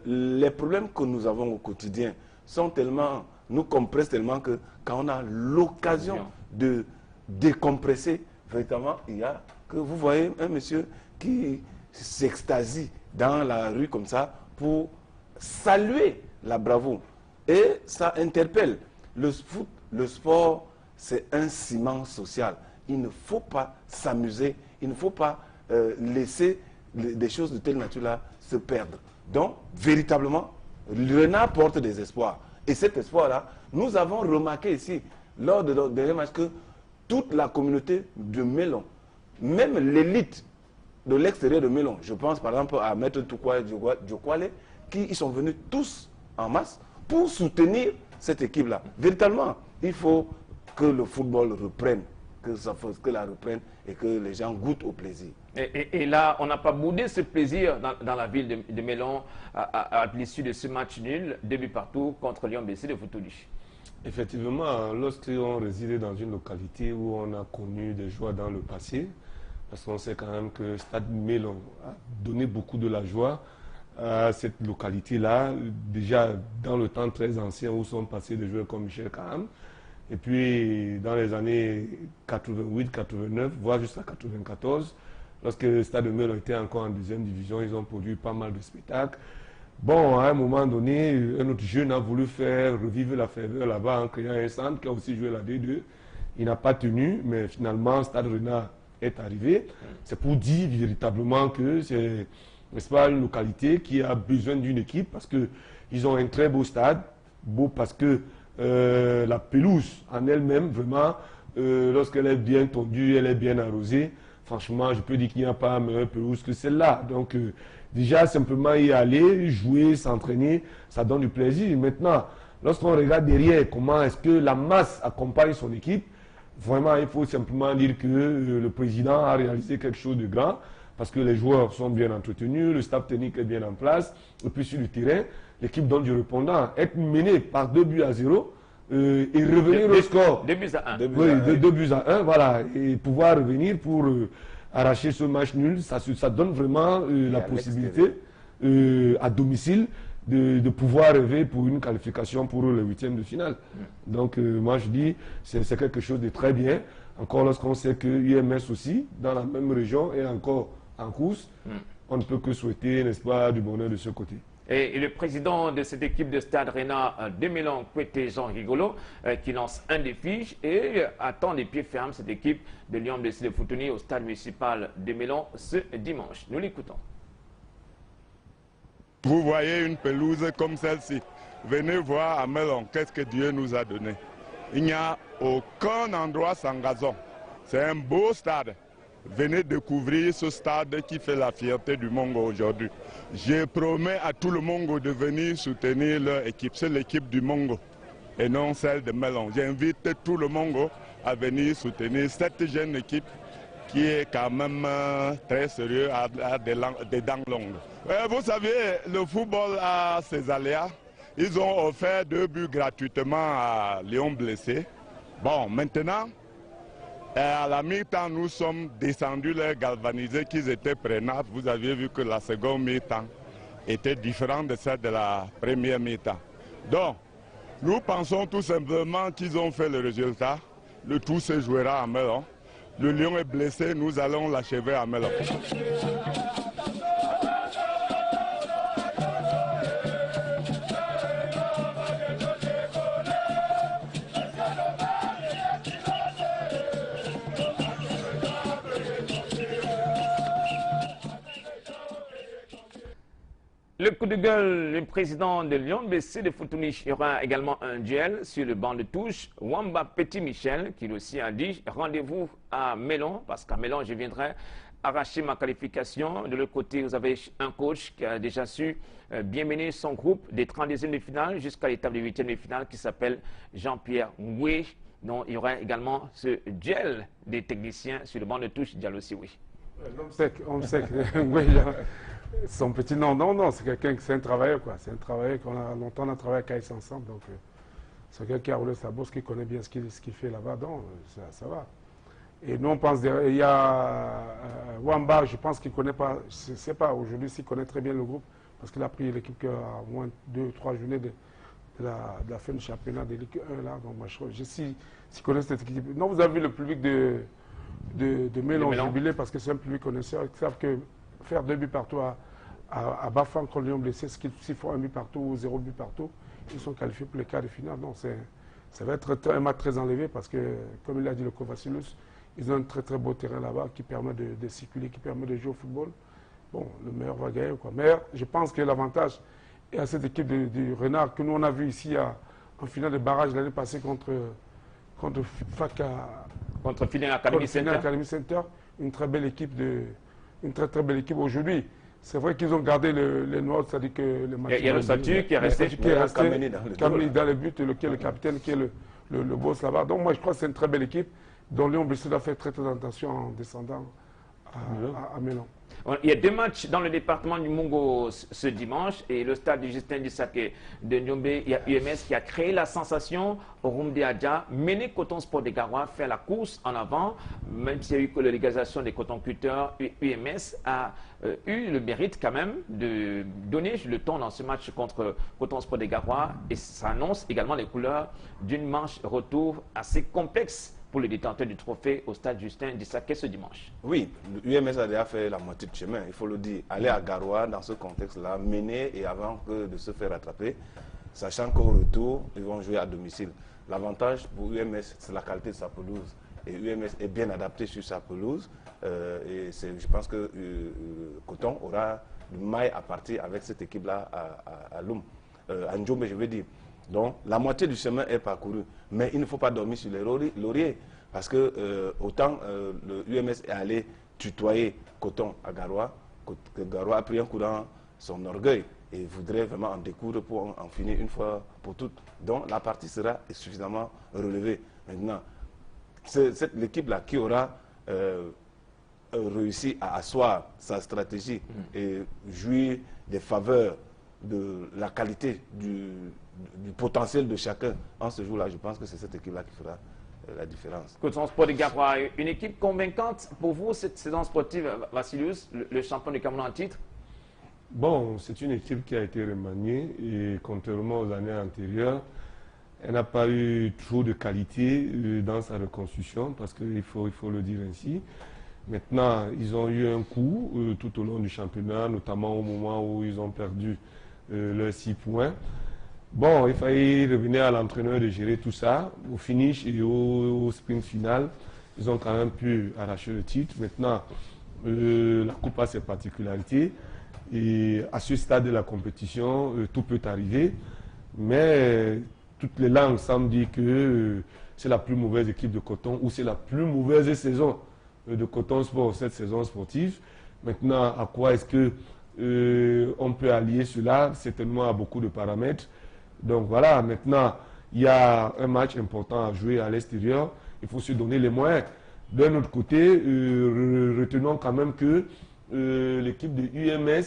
les problèmes que nous avons au quotidien sont tellement, nous compressent tellement que quand on a l'occasion de décompresser, véritablement, il y a que vous voyez un monsieur qui s'extasie dans la rue comme ça pour saluer la bravoure. Et ça interpelle. Le foot, le sport, c'est un ciment social. Il ne faut pas s'amuser, il ne faut pas laisser des choses de telle nature-là se perdre. Donc, véritablement, le Renard porte des espoirs. Et cet espoir-là, nous avons remarqué ici, lors de notre dernier match, que toute la communauté de Mélan, même l'élite de l'extérieur de Mélan, je pense par exemple à Maître Toukwa et Djokwale, qui ils sont venus tous en masse pour soutenir cette équipe-là. Véritablement, il faut que le football reprenne, que la reprenne et que les gens goûtent au plaisir. Et là, on n'a pas boudé ce plaisir dans la ville de Mélan à l'issue de ce match nul, 2 buts partout contre Lyon BC de Fotouliche. Effectivement, lorsqu'on résidait dans une localité où on a connu des joies dans le passé, parce qu'on sait quand même que Stade Mélan a donné beaucoup de la joie à cette localité-là, déjà dans le temps très ancien où sont passés des joueurs comme Michel Kaham, et puis dans les années 88, 89, voire jusqu'à 94, lorsque Stade Mélan était encore en deuxième division, ils ont produit pas mal de spectacles. Bon, à un moment donné, un autre jeune a voulu faire revivre la ferveur là-bas en créant un centre qui a aussi joué la D2. Il n'a pas tenu, mais finalement, Stade Renard est arrivé. C'est pour dire véritablement que c'est, n'est-ce pas, une localité qui a besoin d'une équipe parce qu'ils ont un très beau stade, beau parce que la pelouse en elle-même, vraiment, lorsqu'elle est bien tondue, elle est bien arrosée. Franchement, je peux dire qu'il n'y a pas meilleure pelouse que celle-là. Donc, déjà, simplement y aller, jouer, s'entraîner, ça donne du plaisir. Maintenant, lorsqu'on regarde derrière comment est-ce que la masse accompagne son équipe, vraiment, il faut simplement dire que le président a réalisé quelque chose de grand parce que les joueurs sont bien entretenus, le staff technique est bien en place. Et puis sur le terrain, l'équipe donne du répondant. Être mené par 2 buts à 0 et revenir au score. 2 buts à 1. Oui, 2 buts à 1, voilà. Et pouvoir revenir pour arracher ce match nul, ça donne vraiment la possibilité à domicile de pouvoir rêver pour une qualification pour le 8e de finale. Donc moi je dis, c'est quelque chose de très bien. Encore lorsqu'on sait que UMS aussi, dans la même région, est encore en course, on ne peut que souhaiter, n'est-ce pas, du bonheur de ce côté. Et le président de cette équipe de Stade Renard de Mélan, Kouete Jean Rigolo, qui lance un défi et attend les pieds fermes cette équipe de Lyon BC de Fotouliche au stade municipal de Mélan ce dimanche. Nous l'écoutons. Vous voyez une pelouse comme celle-ci. Venez voir à Melon, qu'est-ce que Dieu nous a donné. Il n'y a aucun endroit sans gazon. C'est un beau stade. Venez découvrir ce stade qui fait la fierté du Mongo aujourd'hui. Je promets à tout le Mongo de venir soutenir leur équipe. C'est l'équipe du Mongo et non celle de Melon. J'invite tout le Mongo à venir soutenir cette jeune équipe qui est quand même très sérieux, à des dents longues. Vous savez, le football a ses aléas. Ils ont offert 2 buts gratuitement à Lyon Blessé. Bon, maintenant, à la mi-temps, nous sommes descendus les galvanisés qu'ils étaient prenables. Vous aviez vu que la seconde mi-temps était différente de celle de la première mi-temps. Donc, nous pensons tout simplement qu'ils ont fait le résultat. Le tout se jouera à Melon. Le Lion est blessé, nous allons l'achever à Melon. Le coup de gueule, le président de Lyon, BC de Futunish, il y aura également un duel sur le banc de touche. Wamba Petit Michel, qui aussi a dit rendez-vous à Melon, parce qu'à Melon, je viendrai arracher ma qualification. De l'autre côté, vous avez un coach qui a déjà su bien mener son groupe des 32e de finale jusqu'à l'étape de 8e de finale qui s'appelle Jean-Pierre Ngoué. Donc, il y aura également ce duel des techniciens sur le banc de touche Diallo Siwi. On sait que Ngoué, son petit nom, non, c'est quelqu'un qui c'est un travailleur, quoi. C'est un travailleur qu'on a longtemps travaillé avec Aïs ensemble, donc c'est quelqu'un qui a roulé sa bourse, qui connaît bien ce qu'il fait là-bas, donc ça va. Et nous on pense, il y a Wamba, je pense qu'il ne connaît pas, je ne sais pas aujourd'hui s'il connaît très bien le groupe, parce qu'il a pris l'équipe à moins 2-3 journées de la fin du championnat de Ligue 1 là, donc moi s'il connaît cette équipe. Non, vous avez vu le public de Melon jubilé, parce que c'est un public connaisseur, ils savent que faire 2 buts partout à Bafang contre Lyon Blessé, s'il faut 1 but partout ou 0 but partout, ils sont qualifiés pour les quarts de finale. Non, ça va être un match très enlevé parce que, comme il a dit le Kovacilus, ils ont un très très beau terrain là-bas qui permet de circuler, qui permet de jouer au football. Bon, le meilleur va gagner, quoi. Mais je pense que l'avantage est à cette équipe du Renard que nous on a vu ici en finale de barrage l'année passée contre FACA. Contre Filin Academy Center. Une très belle équipe une très très belle équipe aujourd'hui. C'est vrai qu'ils ont gardé les noirs, c'est-à-dire que le match. Il y a le statut qui est resté. Kameni dans le but, qui est le capitaine, qui est le boss là-bas. Donc moi je crois que c'est une très belle équipe dont Lyon Blessé doit faire très très attention en descendant à Melon. Il y a 2 matchs dans le département du Mongo ce dimanche et le stade du Justin Dissake de Nyombe, il y a UMS qui a créé la sensation au Rumde Adja, mené Coton Sport de Garoua, faire la course en avant, même s'il y a eu que la légalisation des cotonculteurs, UMS a eu le mérite quand même de donner le ton dans ce match contre Coton Sport de Garoua et ça annonce également les couleurs d'une manche retour assez complexe pour le détenteur du trophée au stade Justin Dissake ce dimanche. Oui, l'UMS a déjà fait la moitié de chemin, il faut le dire. Aller à Garoua dans ce contexte-là, mener et avant de se faire rattraper, sachant qu'au retour, ils vont jouer à domicile. L'avantage pour UMS, c'est la qualité de sa pelouse. Et UMS est bien adapté sur sa pelouse. Et je pense que Coton aura du maille à partir avec cette équipe-là à Loum. À Ndjombe, je veux dire. Donc, la moitié du chemin est parcouru. Mais il ne faut pas dormir sur les lauriers. Parce que autant le UMS est allé tutoyer Coton à Garoua, que Garoua a pris un coup dans son orgueil et voudrait vraiment en découdre pour en finir une fois pour toutes. Donc, la partie sera suffisamment relevée. Maintenant, c'est l'équipe-là qui aura réussi à asseoir sa stratégie et jouir des faveurs de la qualité du potentiel de chacun en ce jour-là. Je pense que c'est cette équipe-là qui fera la différence. Coton Sport de Garoua, une équipe convaincante pour vous cette saison sportive, Vassilius, le champion du Cameroun en titre? Bon, c'est une équipe qui a été remaniée et contrairement aux années antérieures, elle n'a pas eu trop de qualité dans sa reconstruction parce qu'il faut le dire ainsi. Maintenant, ils ont eu un coup tout au long du championnat, notamment au moment où ils ont perdu leurs 6 points. Bon, il fallait revenir à l'entraîneur de gérer tout ça. Au finish et au sprint final, ils ont quand même pu arracher le titre. Maintenant, la Coupe a ses particularités. Et à ce stade de la compétition, tout peut arriver. Mais toutes les langues semblent dire que c'est la plus mauvaise équipe de Coton ou c'est la plus mauvaise saison de Coton Sport, cette saison sportive. Maintenant, à quoi est-ce que on peut allier cela? Certainement à beaucoup de paramètres. Donc voilà, maintenant, il y a un match important à jouer à l'extérieur. Il faut se donner les moyens. D'un autre côté, retenons quand même que l'équipe de UMS,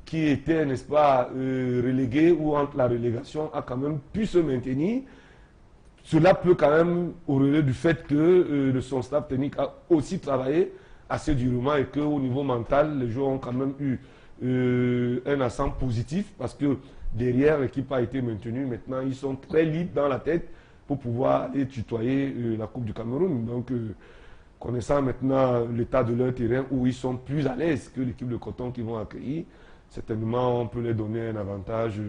qui était, n'est-ce pas, reléguée ou entre la relégation, a quand même pu se maintenir. Cela peut quand même auréler du fait que son staff technique a aussi travaillé assez durement et qu'au niveau mental, les joueurs ont quand même eu un accent positif parce que derrière, l'équipe a été maintenue. Maintenant, ils sont très libres dans la tête pour pouvoir aller tutoyer la Coupe du Cameroun. Donc, connaissant maintenant l'état de leur terrain où ils sont plus à l'aise que l'équipe de Coton qu'ils vont accueillir, certainement, on peut leur donner un avantage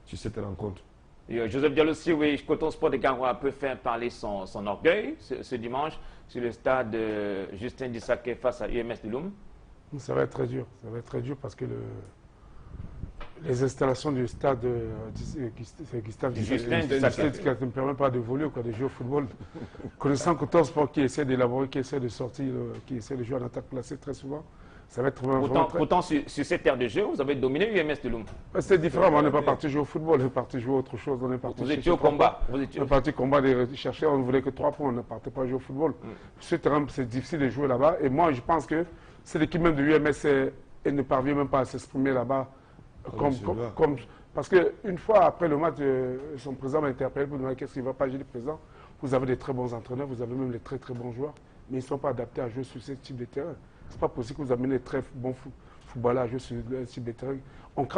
sur cette rencontre. Joseph Diallo, si oui, Coton Sport de Garoua peut faire parler son orgueil ce dimanche sur le stade Justin Dissaké face à UMS de Loum. Ça va être très dur. Ça va être très dur parce que les installations du stade Gustave Dissaké ne permettent pas de voler, de jouer au football. Connaissant Coton Sport qui essaie d'élaborer, qui essaie de sortir, qui essaie de jouer en attaque placée très souvent, ça va être vraiment pourtant sur cette aire de jeu, vous avez dominé UMS de Loum. C'est différent, on n'est pas parti jouer au football, on est parti jouer autre chose. On est parti vous étiez au combat. On est parti combat de chercher, on ne voulait que 3 points, on ne partait pas jouer au football. Ce terrain, c'est difficile de jouer là-bas. Et moi, je pense que c'est l'équipe même de UMS, elle ne parvient même pas à s'exprimer là-bas. Parce qu'une fois après le match, son président m'a interpellé pour me demander qu'est-ce qu'il ne va pas. J'ai dit, président, vous avez des très bons entraîneurs, vous avez même des très très bons joueurs, mais ils ne sont pas adaptés à jouer sur ce type de terrain. Ce n'est pas possible que vous amenez les très bons footballeurs à jouer sur ce type de terrain. Donc,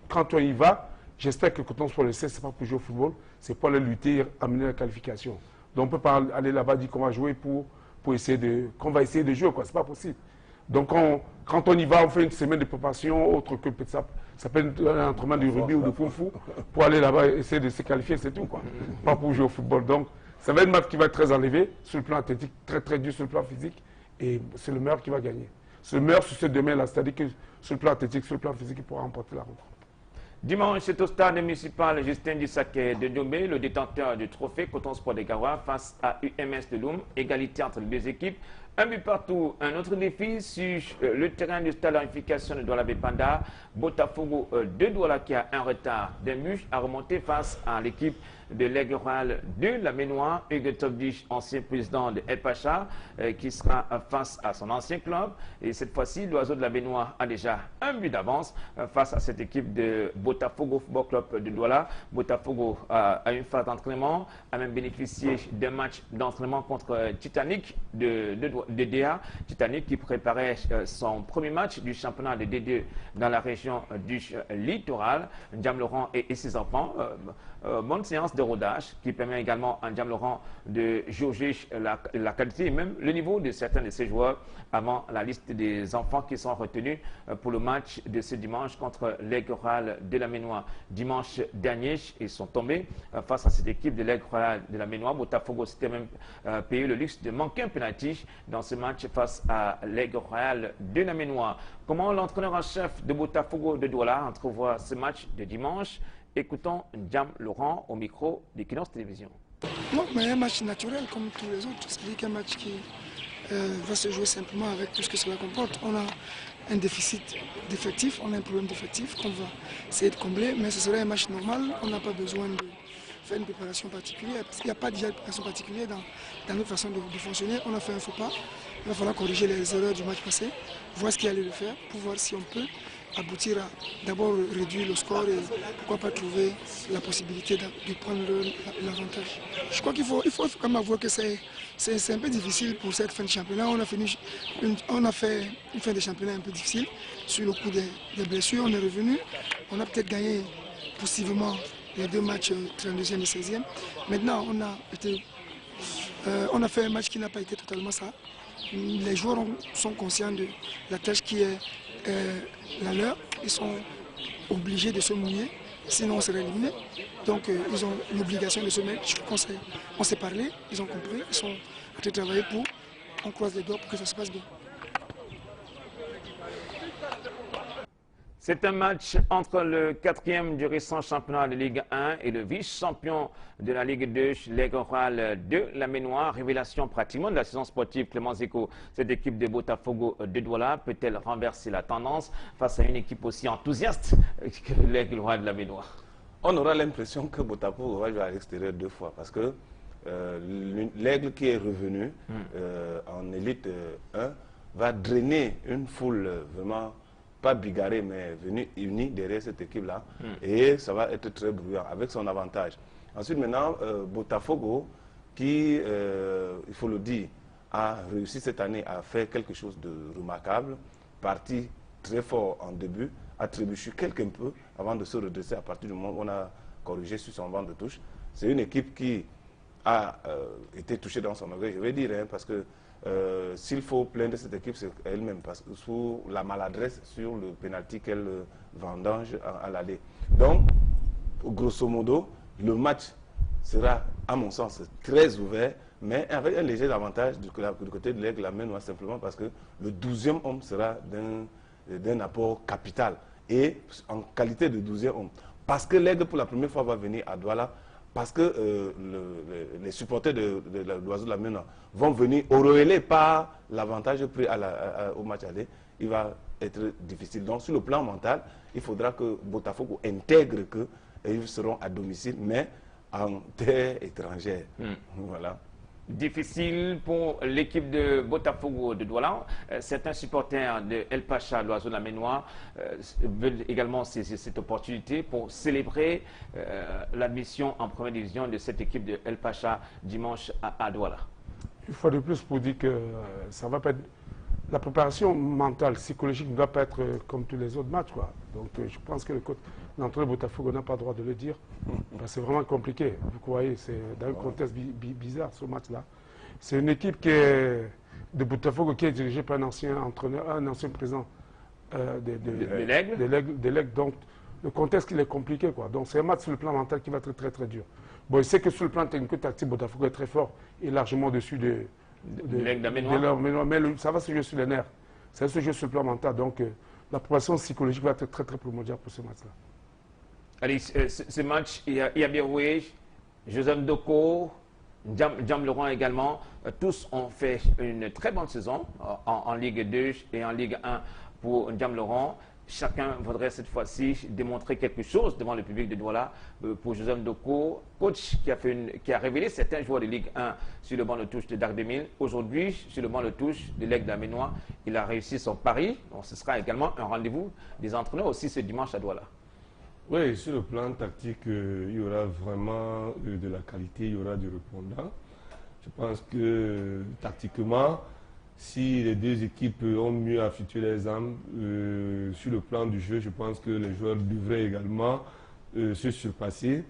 quand on y va, j'espère que quand on se le sait, ce n'est pas pour jouer au football, c'est pour aller lutter et amener la qualification. Donc on ne peut pas aller là-bas dire qu'on va jouer qu'on va essayer de jouer, ce n'est pas possible. Donc quand on y va, on fait une semaine de préparation, autre que ça peut être un entraînement de rugby ou de kung fu, pour aller là-bas et essayer de se qualifier, c'est tout, pas pour jouer au football. Donc ça va être un match qui va être très enlevé sur le plan athlétique, très très dur sur le plan physique, et c'est le meilleur qui va gagner. C'est le meilleur sur ce domaine-là, c'est-à-dire que sur le plan athlétique, sur le plan physique, il pourra remporter la rencontre. Dimanche, c'est au stade municipal Justin Dissaké de Niombe, le détenteur du trophée Coton Sport de Garoua face à UMS de Loum. Égalité entre les deux équipes. Un but partout. Un autre défi sur le terrain du stade d'unification de Douala Bepanda. Botafogo de Douala qui a un retard d'un but à remonter face à l'équipe de l'Aigle Royal de la Ménois. Hugues Tobdich, ancien président de El Pacha, qui sera face à son ancien club. Et cette fois-ci, l'Oiseau de la Ménois a déjà un but d'avance face à cette équipe de Botafogo Football Club de Douala. Botafogo a une phase d'entraînement, a même bénéficié d'un match d'entraînement contre Titanic de DA. Titanic qui préparait son premier match du championnat de D2 dans la région du littoral. Ndiam Laurent et ses enfants. Bonne séance de rodage qui permet également à Ndiam Laurent de jauger la qualité et même le niveau de certains de ses joueurs avant la liste des enfants qui sont retenus pour le match de ce dimanche contre l'Aigle Royal de la Ménois. Dimanche dernier, ils sont tombés face à cette équipe de l'Aigle Royal de la Ménois. Botafogo s'était même payé le luxe de manquer un penalty dans ce match face à l'Aigle Royal de la Ménois. Comment l'entraîneur en chef de Botafogo de Douala entrevoit ce match de dimanche? Écoutons Ndiam Laurent au micro d'Equinox Télévision. Non, mais un match naturel comme tous les autres. C'est-à-dire qu'un match qui va se jouer simplement avec tout ce que cela comporte. On a un déficit d'effectifs, on a un problème d'effectifs qu'on va essayer de combler, mais ce serait un match normal. On n'a pas besoin de faire une préparation particulière. Parce qu'il n'y a pas déjà de préparation particulière dans notre façon de fonctionner. On a fait un faux pas. Il va falloir corriger les erreurs du match passé, voir ce qu'il allait le faire, pour voir si on peut aboutir à d'abord réduire le score et pourquoi pas trouver la possibilité de prendre l'avantage. Je crois qu'il faut quand même avouer que c'est un peu difficile pour cette fin de championnat. On a fait une fin de championnat un peu difficile sur le coup des blessures. On est revenu, on a peut-être gagné possiblement les 2 matchs 32e et 16e. Maintenant, on a fait un match qui n'a pas été totalement ça. Les joueurs sont conscients de la tâche qui est la leur. Ils sont obligés de se mouiller, sinon on serait éliminé. Donc ils ont l'obligation de se mettre. On s'est parlé, ils ont compris, ils sont en train de travailler pour, on croise les doigts pour que ça se passe bien. C'est un match entre le 4e du récent championnat de Ligue 1 et le vice-champion de la Ligue 2, l'Aigle Royal de la Ménoire. Révélation pratiquement de la saison sportive, Clément Zeko. Cette équipe de Botafogo de Douala peut-elle renverser la tendance face à une équipe aussi enthousiaste que l'Aigle Royal de la Ménoire? On aura l'impression que Botafogo va jouer à l'extérieur 2 fois parce que l'Aigle qui est revenu en élite 1 va drainer une foule vraiment pas bigarrée mais venue unie derrière cette équipe-là et ça va être très bruyant avec son avantage. Ensuite maintenant, Botafogo qui, il faut le dire, a réussi cette année à faire quelque chose de remarquable, parti très fort en début, a trébuché quelque peu avant de se redresser à partir du moment où on a corrigé sur son banc de touche. C'est une équipe qui a été touchée dans son orgueil, je vais dire, hein, parce que s'il faut plaindre cette équipe, c'est elle-même, parce que sous la maladresse sur le pénalty qu'elle vendange à l'aller. Donc, grosso modo, le match sera, à mon sens, très ouvert, mais avec un léger avantage du côté de l'Aigle, la Ménoire, simplement parce que le 12e homme sera d'un apport capital. Et en qualité de 12e homme, parce que l'Aigle, pour la première fois, va venir à Douala, parce que les supporters de l'Oiseau de la Ménoire vont venir au relais par l'avantage pris au match aller, il va être difficile. Donc sur le plan mental, il faudra que Botafogo intègre qu'ils seront à domicile, mais en terre étrangère. Voilà. Difficile pour l'équipe de Botafogo de Douala. Certains supporters de El Pacha, l'Oiseau de la Ménoire, veulent également saisir cette opportunité pour célébrer l'admission en première division de cette équipe de El Pacha dimanche à Douala. Une fois de plus pour dire que ça va pas être... La préparation mentale, psychologique ne doit pas être comme tous les autres matchs, quoi. Donc je pense que l'entraîneur Botafogo n'a pas le droit de le dire. C'est vraiment compliqué. Vous voyez, c'est dans un contexte bizarre ce match-là. C'est une équipe de Botafogo qui est dirigée par un ancien entraîneur, un ancien président de l'Aigle. Donc le contexte il est compliqué, quoi. Donc c'est un match sur le plan mental qui va être très très dur. Bon, je sais que sur le plan technico-tactique, Botafogo est très fort et largement au-dessus de l'Aigle de la Ménoire. Mais ça va se jouer sur les nerfs. Ça va se jouer sur le plan mental. Donc la préparation psychologique va être très très primordiale pour ce match-là. Allez, ce match, il y a Biroué, Joseph Doko, Djam Laurent également. Tous ont fait une très bonne saison en Ligue 2 et en Ligue 1 pour Djam Laurent. Chacun voudrait cette fois-ci démontrer quelque chose devant le public de Douala. Pour Joseph Doko, coach qui a révélé certains joueurs de Ligue 1 sur le banc de touche de DAC 2000. Aujourd'hui, sur le banc de touche de l'Aigle de la Ménoire, il a réussi son pari. Donc, ce sera également un rendez-vous des entraîneurs aussi ce dimanche à Douala. Oui, sur le plan tactique, il y aura vraiment de la qualité, il y aura du répondant. Je pense que tactiquement, si les deux équipes ont mieux affûté les armes sur le plan du jeu, je pense que les joueurs devraient également se surpasser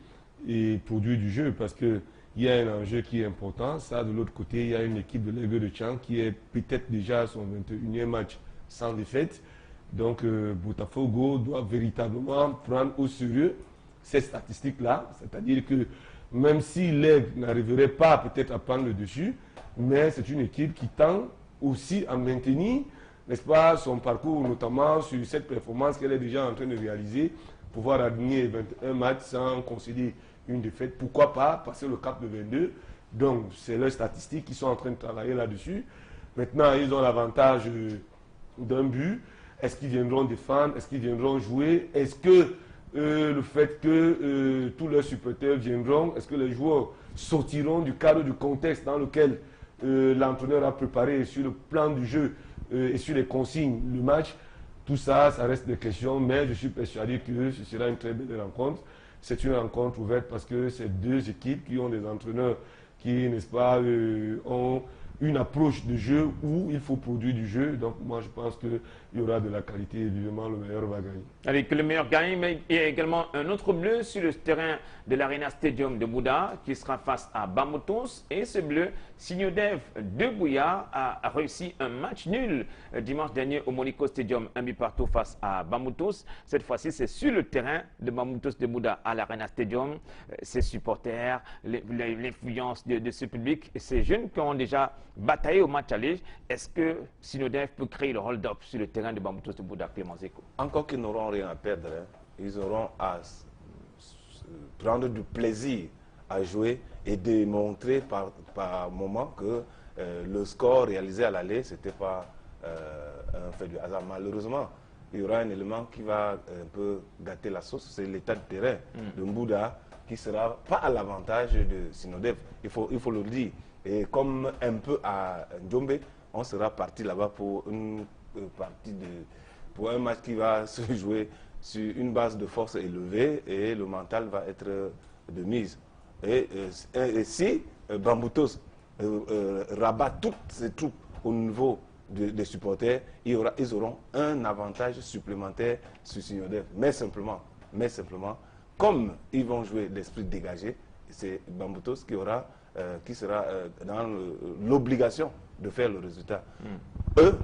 et produire du jeu parce qu'il y a un enjeu qui est important. Ça, de l'autre côté, il y a une équipe de l'Aigle de Tchang qui est peut-être déjà à son 21e match sans défaite. Donc, Botafogo doit véritablement prendre au sérieux ces statistiques-là. C'est-à-dire que même si l'Aigle n'arriverait pas peut-être à prendre le dessus, mais c'est une équipe qui tend aussi à maintenir, n'est-ce pas, son parcours, notamment sur cette performance qu'elle est déjà en train de réaliser, pouvoir aligner 21 matchs sans concéder une défaite. Pourquoi pas passer le cap de 22? Donc, c'est leurs statistiques qui sont en train de travailler là-dessus. Maintenant, ils ont l'avantage d'un but. Est-ce qu'ils viendront défendre? Est-ce qu'ils viendront jouer? Est-ce que le fait que tous leurs supporters viendront, est-ce que les joueurs sortiront du cadre du contexte dans lequel l'entraîneur a préparé sur le plan du jeu et sur les consignes, le match? Tout ça, ça reste des questions, mais je suis persuadé que ce sera une très belle rencontre. C'est une rencontre ouverte parce que c'est deux équipes qui ont des entraîneurs qui, n'est-ce pas, ont une approche de jeu où il faut produire du jeu. Donc moi je pense qu'il y aura de la qualité, évidemment le meilleur va gagner. Avec le meilleur gagne, mais il y a également un autre bleu sur le terrain de l'Arena Stadium de Bouda qui sera face à Bamoutos. Et ce bleu, Signodev de Bouya a réussi un match nul dimanche dernier au Monico Stadium, un but partout face à Bamoutos. Cette fois-ci, c'est sur le terrain de Bamoutos de Bouda à l'Arena Stadium. Ses supporters, l'influence de ce public, ces jeunes qui ont déjà bataillé au match aller. Est-ce que Signodev peut créer le hold-up sur le terrain terrain de Bamboutos de Bouddha, Clément Zeko. Encore qu'ils n'auront rien à perdre, hein, ils auront à prendre du plaisir à jouer et démontrer par moment que le score réalisé à l'aller, ce n'était pas un fait du hasard. Malheureusement, il y aura un élément qui va un peu gâter la sauce, c'est l'état de terrain de Mbouda qui ne sera pas à l'avantage de Sinodev. Il faut le dire. Et comme un peu à Ndjombe, on sera parti là-bas pour pour un match qui va se jouer sur une base de force élevée et le mental va être de mise. Et si Bamboutos rabat toutes ses troupes au niveau des supporters, ils auront un avantage supplémentaire sur Sinodev. Mais simplement, comme ils vont jouer l'esprit dégagé, c'est Bamboutos qui sera dans l'obligation de faire le résultat. Eux,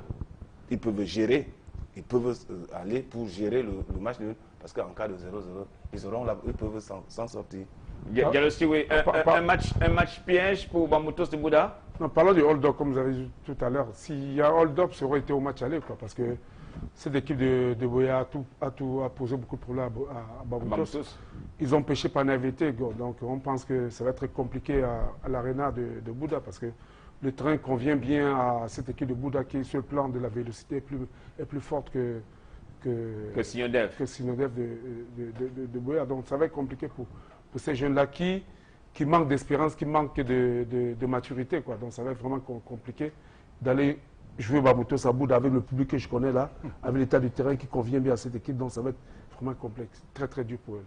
ils peuvent gérer, ils peuvent aller pour gérer le match nul, parce qu'en cas de 0-0, ils peuvent s'en sortir. Il y a aussi un match piège pour Bamboutos de Bouddha. Non, parlons du hold-up, comme vous avez dit tout à l'heure. S'il y a hold-up, ça aurait été au match aller, quoi, parce que cette équipe de Boya a posé beaucoup de problèmes à Bamboutos. Ils ont pêché par naïveté, donc on pense que ça va être compliqué à l'aréna de Bouddha, parce que le train convient bien à cette équipe de Bouddha qui, sur le plan de la vélocité, est plus forte que Sinodev de Boya. Donc ça va être compliqué pour ces jeunes-là qui manquent d'espérance, qui manquent de maturité, quoi. Donc ça va être vraiment compliqué d'aller jouer Bamboutos à Bouddha avec le public que je connais là, avec l'état du terrain qui convient bien à cette équipe. Donc ça va être vraiment complexe, très très dur pour elle.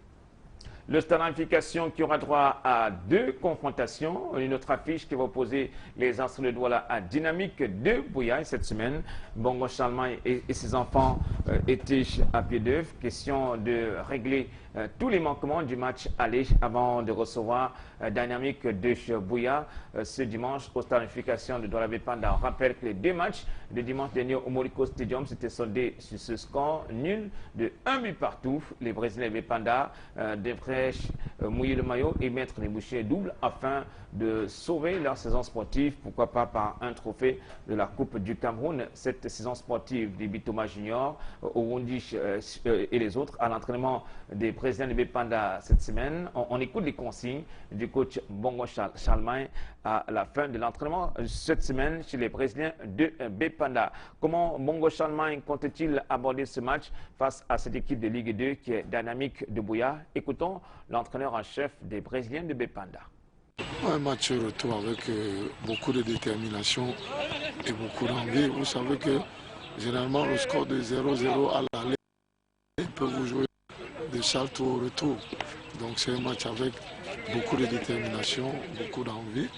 Le Stade Unification qui aura droit à 2 confrontations. Une autre affiche qui va opposer les Anciens de Douala à Dynamique de Bouya cette semaine. Bongo Charlemagne et ses enfants étaient à pied d'œuvre. Question de régler tous les manquements du match aller avant de recevoir Dynamique de Bouya ce dimanche au Stade Unification de Douala Bépanda. On rappelle que les 2 matchs de dimanche dernier au Moriko Stadium s'étaient soldés sur ce score nul de 1 but partout. Les Brésiliens Bépanda devraient mouiller le maillot et mettre les bouchées doubles afin de sauver leur saison sportive, pourquoi pas par un trophée de la Coupe du Cameroun. Cette saison sportive des Bitoma Junior, Owondi et les autres à l'entraînement des Brésiliens de Bépanda cette semaine. On écoute les consignes du coach Bongo Charlemagne à la fin de l'entraînement cette semaine chez les Brésiliens de Bépanda. Comment Bongo Charlemagne compte-t-il aborder ce match face à cette équipe de Ligue 2 qui est Dynamique de Bouya? Écoutons l'entraîneur en chef des Brésiliens de Bépanda. Un match retour avec beaucoup de détermination et beaucoup d'envie. Vous savez que généralement le score de 0-0 à l'aller peut vous jouer des saltos au retour. Donc c'est un match avec beaucoup de détermination, beaucoup d'envie.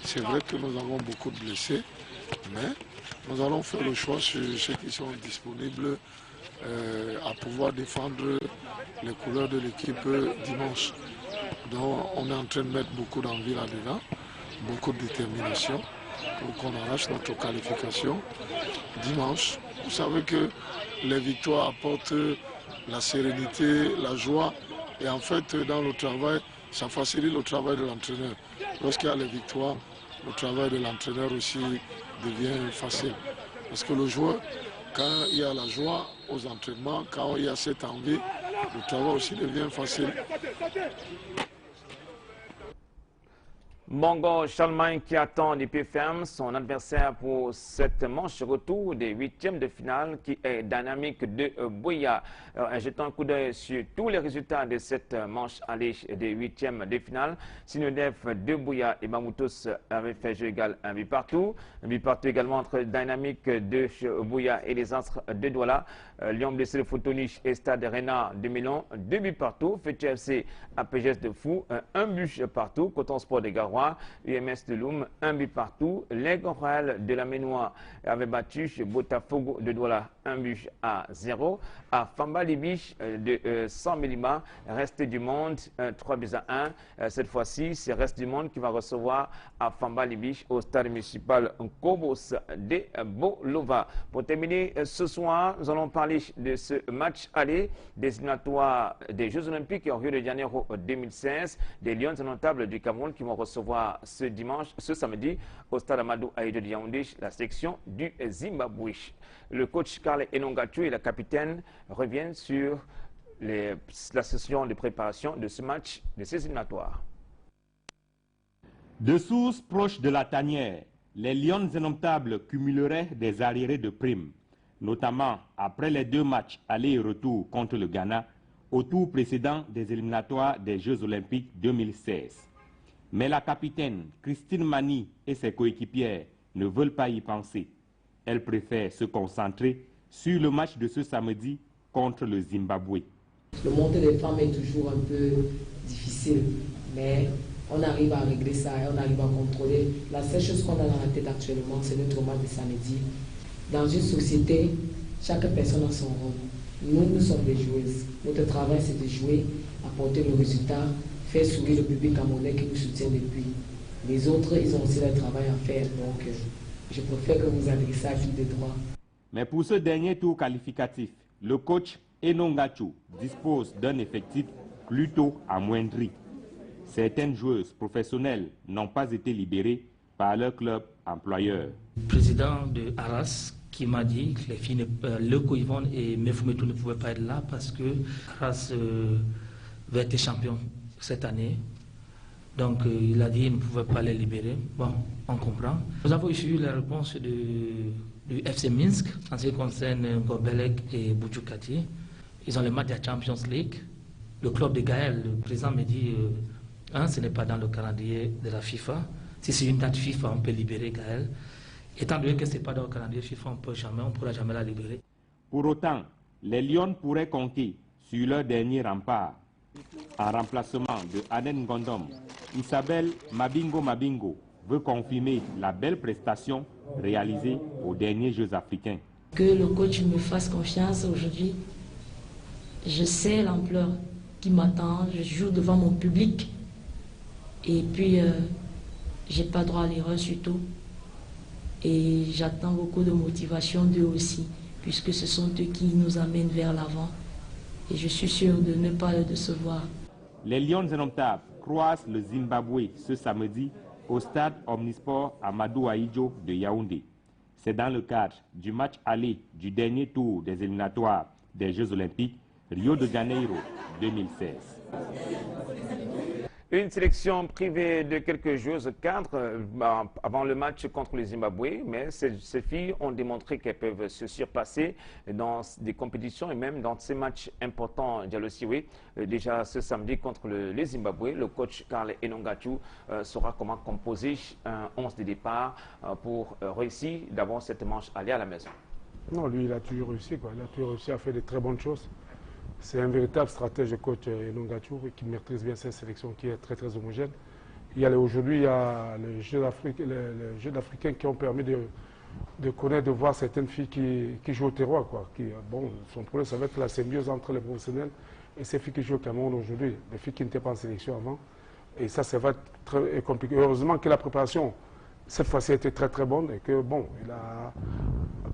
C'est vrai que nous avons beaucoup de blessés, mais nous allons faire le choix sur ceux qui sont disponibles à pouvoir défendre les couleurs de l'équipe dimanche. Donc on est en train de mettre beaucoup d'envie là-dedans, beaucoup de détermination pour qu'on arrache notre qualification dimanche. Vous savez que les victoires apportent la sérénité, la joie et en fait dans le travail, ça facilite le travail de l'entraîneur. Lorsqu'il y a les victoires, le travail de l'entraîneur aussi devient facile. Parce que le joueur, quand il y a la joie aux entraînements, quand il y a cette envie, le travail aussi devient facile. Bongo Charlemagne qui attend des pieds fermes son adversaire pour cette manche retour des 8e de finale qui est Dynamique de Bouya. Jetant un coup d'œil sur tous les résultats de cette manche aller des 8e de finale. Sinodev de Bouya et Bamboutos avaient fait jeu égal un but partout. Un but partout également entre Dynamique de Bouya et les Astres de Douala. Lyon blessé de Fotoniche et Stade Rena de Milan, 2 buts partout. Fétier FC APGS de Fou, 1 but partout. Coton Sport de Garoua, UMS de Loum, 1 but partout. L'Aigle Royal de la Ménois avait battu Botafogo de Douala, 1 but à 0. À Famba Libich de San Melima, Reste du Monde, 3 buts à 1. Cette fois-ci, c'est Reste du Monde qui va recevoir à Famba Libich au stade municipal Kobos de Bolova. Pour terminer ce soir, nous allons parler de ce match aller des éliminatoires des Jeux Olympiques en Rio de Janeiro 2016, des Lions indomptables du Cameroun qui vont recevoir recevoir ce samedi, au stade Amadou Ahidjo de Yaoundé, la section du Zimbabwe. Le coach Karl Enongachu et la capitaine reviennent sur la session de préparation de ce match de ces éliminatoires. De sources proches de la tanière, les Lions indomptables cumuleraient des arriérés de primes, notamment après les 2 matchs aller et retour contre le Ghana au tour précédent des éliminatoires des Jeux Olympiques 2016. Mais la capitaine Christine Mani et ses coéquipières ne veulent pas y penser. Elles préfèrent se concentrer sur le match de ce samedi contre le Zimbabwe. Le monde des femmes est toujours un peu difficile, mais on arrive à régler ça et on arrive à contrôler. La seule chose qu'on a dans la tête actuellement, c'est notre match de samedi. Dans une société, chaque personne a son rôle. Nous sommes des joueuses. Notre travail, c'est de jouer, apporter le résultat, faire sourire le public camerounais qui nous soutient depuis. Les autres, ils ont aussi leur travail à faire. Donc, je préfère que vous adressez à qui de droit. Mais pour ce dernier tour qualificatif, le coach Enongachu dispose d'un effectif plutôt amoindri. Certaines joueuses professionnelles n'ont pas été libérées par leur club employeur. Le président de Arras qui m'a dit que les filles, Leko Yvonne et Mefoumetou ne pouvaient pas être là parce que Arras va être champion cette année. Donc il a dit qu'il ne pouvait pas les libérer. Bon, on comprend. Nous avons eu la réponse du FC Minsk en ce qui concerne Gobelek et Boudjoukati. Ils ont le match de la Champions League. Le club de Gaël, le président me dit ce n'est pas dans le calendrier de la FIFA. Si c'est une date FIFA, on peut libérer Gaël. Étant donné que ce n'est pas dans le calendrier FIFA, on ne pourra jamais la libérer. Pour autant, les Lions pourraient compter sur leur dernier rempart. En remplacement de Aden Gondom, Isabelle Mabingo veut confirmer la belle prestation réalisée aux derniers Jeux africains. Que le coach me fasse confiance aujourd'hui. Je sais l'ampleur qui m'attend. Je joue devant mon public. Et puis, j'ai pas droit à l'erreur surtout. Et j'attends beaucoup de motivation d'eux aussi, puisque ce sont eux qui nous amènent vers l'avant. Et je suis sûr de ne pas le décevoir. Les Lions indomptables croisent le Zimbabwe ce samedi au stade Omnisport Amadou Ahidjo de Yaoundé. C'est dans le cadre du match aller du dernier tour des éliminatoires des Jeux Olympiques Rio de Janeiro 2016. Une sélection privée de quelques joueuses cadres avant le match contre le Zimbabwe, mais ces filles ont démontré qu'elles peuvent se surpasser dans des compétitions et même dans ces matchs importants. Diallo Siwe, déjà ce samedi contre le Zimbabwe, le coach Karl Enongachu saura comment composer un 11 de départ pour réussir d'avoir cette manche aller à la maison. Non, lui, il a toujours réussi, quoi. Il a toujours réussi à faire de très bonnes choses. C'est un véritable stratège, coach Enongachu, qui maîtrise bien cette sélection qui est très très homogène. Aujourd'hui, il y a les Jeux d'Africains qui ont permis de connaître, de voir certaines filles qui jouent au terroir, quoi. Bon, son problème, ça va être la symbiose entre les professionnels et ces filles qui jouent au Cameroun aujourd'hui, des filles qui n'étaient pas en sélection avant. Et ça va être très compliqué. Heureusement que la préparation, cette fois-ci, a été très très bonne et que, bon,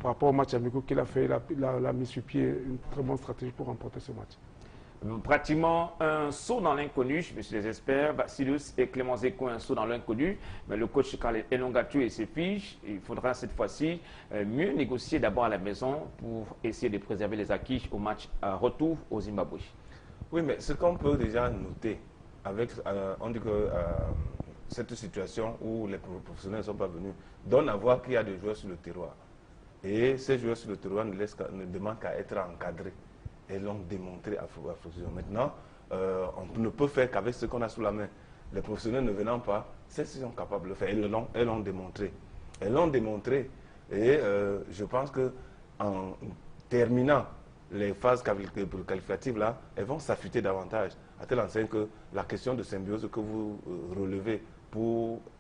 par rapport au match amical qu'il a fait, il a mis sur pied une très bonne stratégie pour remporter ce match. Pratiquement un saut dans l'inconnu, monsieur les experts, Bacillus et Clément Zeko, un saut dans l'inconnu. Mais le coach Karl Enongachu et ses filles, il faudra cette fois-ci mieux négocier d'abord à la maison pour essayer de préserver les acquis au match retour au Zimbabwe. Oui, mais ce qu'on peut déjà noter, avec, on dit que cette situation où les professionnels ne sont pas venus, donne à voir qu'il y a des joueurs sur le terroir. Et ces joueurs sur le terroir ne demandent qu'à être encadrés. Et l'ont démontré à Frosion. Maintenant, on ne peut faire qu'avec ce qu'on a sous la main. Les professionnels ne venant pas, c'est ce qu'ils sont capables de faire. Elles l'ont démontré. Elles l'ont démontré. Et je pense qu'en terminant les phases qualificatives, là, elles vont s'affûter davantage. À tel enseigne que la question de symbiose que vous relevez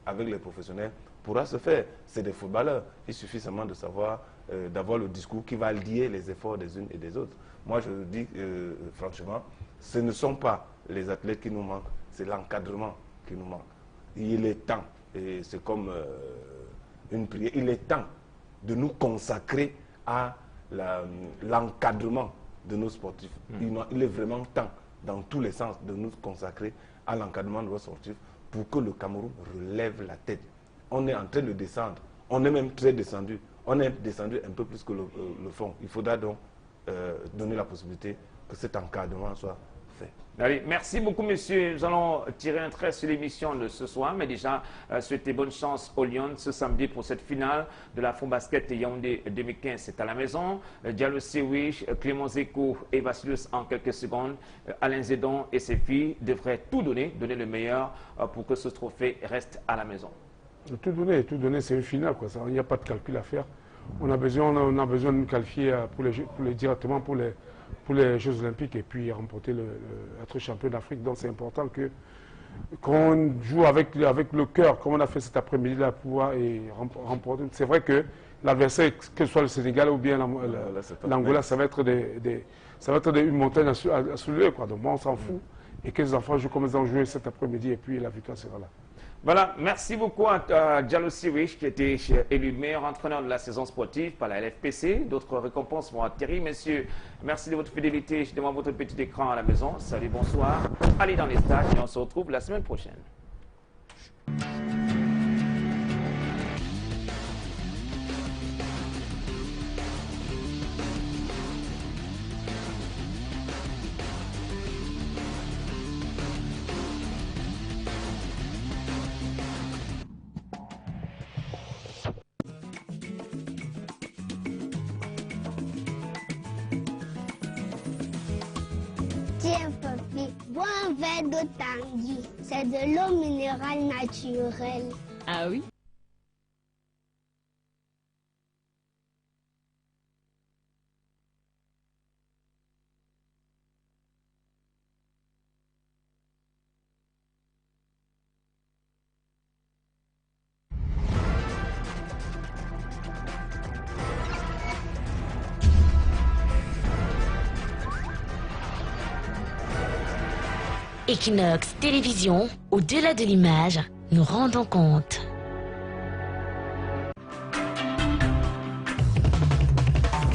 avec les professionnels pourra se faire. C'est des footballeurs. Il suffit seulement de savoir, d'avoir le discours qui va lier les efforts des unes et des autres. Moi, je dis franchement, ce ne sont pas les athlètes qui nous manquent, c'est l'encadrement qui nous manque. Il est temps, et c'est comme une prière, il est temps de nous consacrer à l'encadrement de nos sportifs. Il est vraiment temps, dans tous les sens, de nous consacrer à l'encadrement de nos sportifs pour que le Cameroun relève la tête. On est en train de descendre. On est même très descendu. On est descendu un peu plus que le fond. Il faudra donc donner la possibilité que cet encadrement soit fait. Allez, merci beaucoup, messieurs. Nous allons tirer un trait sur l'émission de ce soir, mais déjà, souhaiter bonne chance aux Lions ce samedi pour cette finale de la FroBasket Yaoundé 2015. C'est à la maison. Diallo Sewish, Clément Zeko et Vassilius en quelques secondes. Alain Zedon et ses filles devraient tout donner le meilleur pour que ce trophée reste à la maison. Tout donner, c'est une finale, quoi. Il n'y a pas de calcul à faire. On a besoin de nous qualifier directement pour les Jeux Olympiques et puis remporter être champion d'Afrique. Donc c'est important qu'on joue avec le cœur, comme on a fait cet après-midi-là, pour pouvoir remporter. C'est vrai que l'adversaire, que ce soit le Sénégal ou bien l'Angola, ça va être une montagne à soulever, quoi. Donc moi, on s'en fout. Et que les enfants jouent comme ils ont joué cet après-midi et puis la victoire sera là. Voilà, merci beaucoup à Diallo Sewish qui a été élu meilleur entraîneur de la saison sportive par la LFPC. D'autres récompenses vont atterrir. Messieurs, merci de votre fidélité. Je demande votre petit écran à la maison. Salut, bonsoir. Allez dans les stades et on se retrouve la semaine prochaine. Tiens, papi, bois un verre d'eau Tanguy. C'est de l'eau minérale naturelle. Ah oui? Equinox Télévision, au-delà de l'image, nous rendons compte.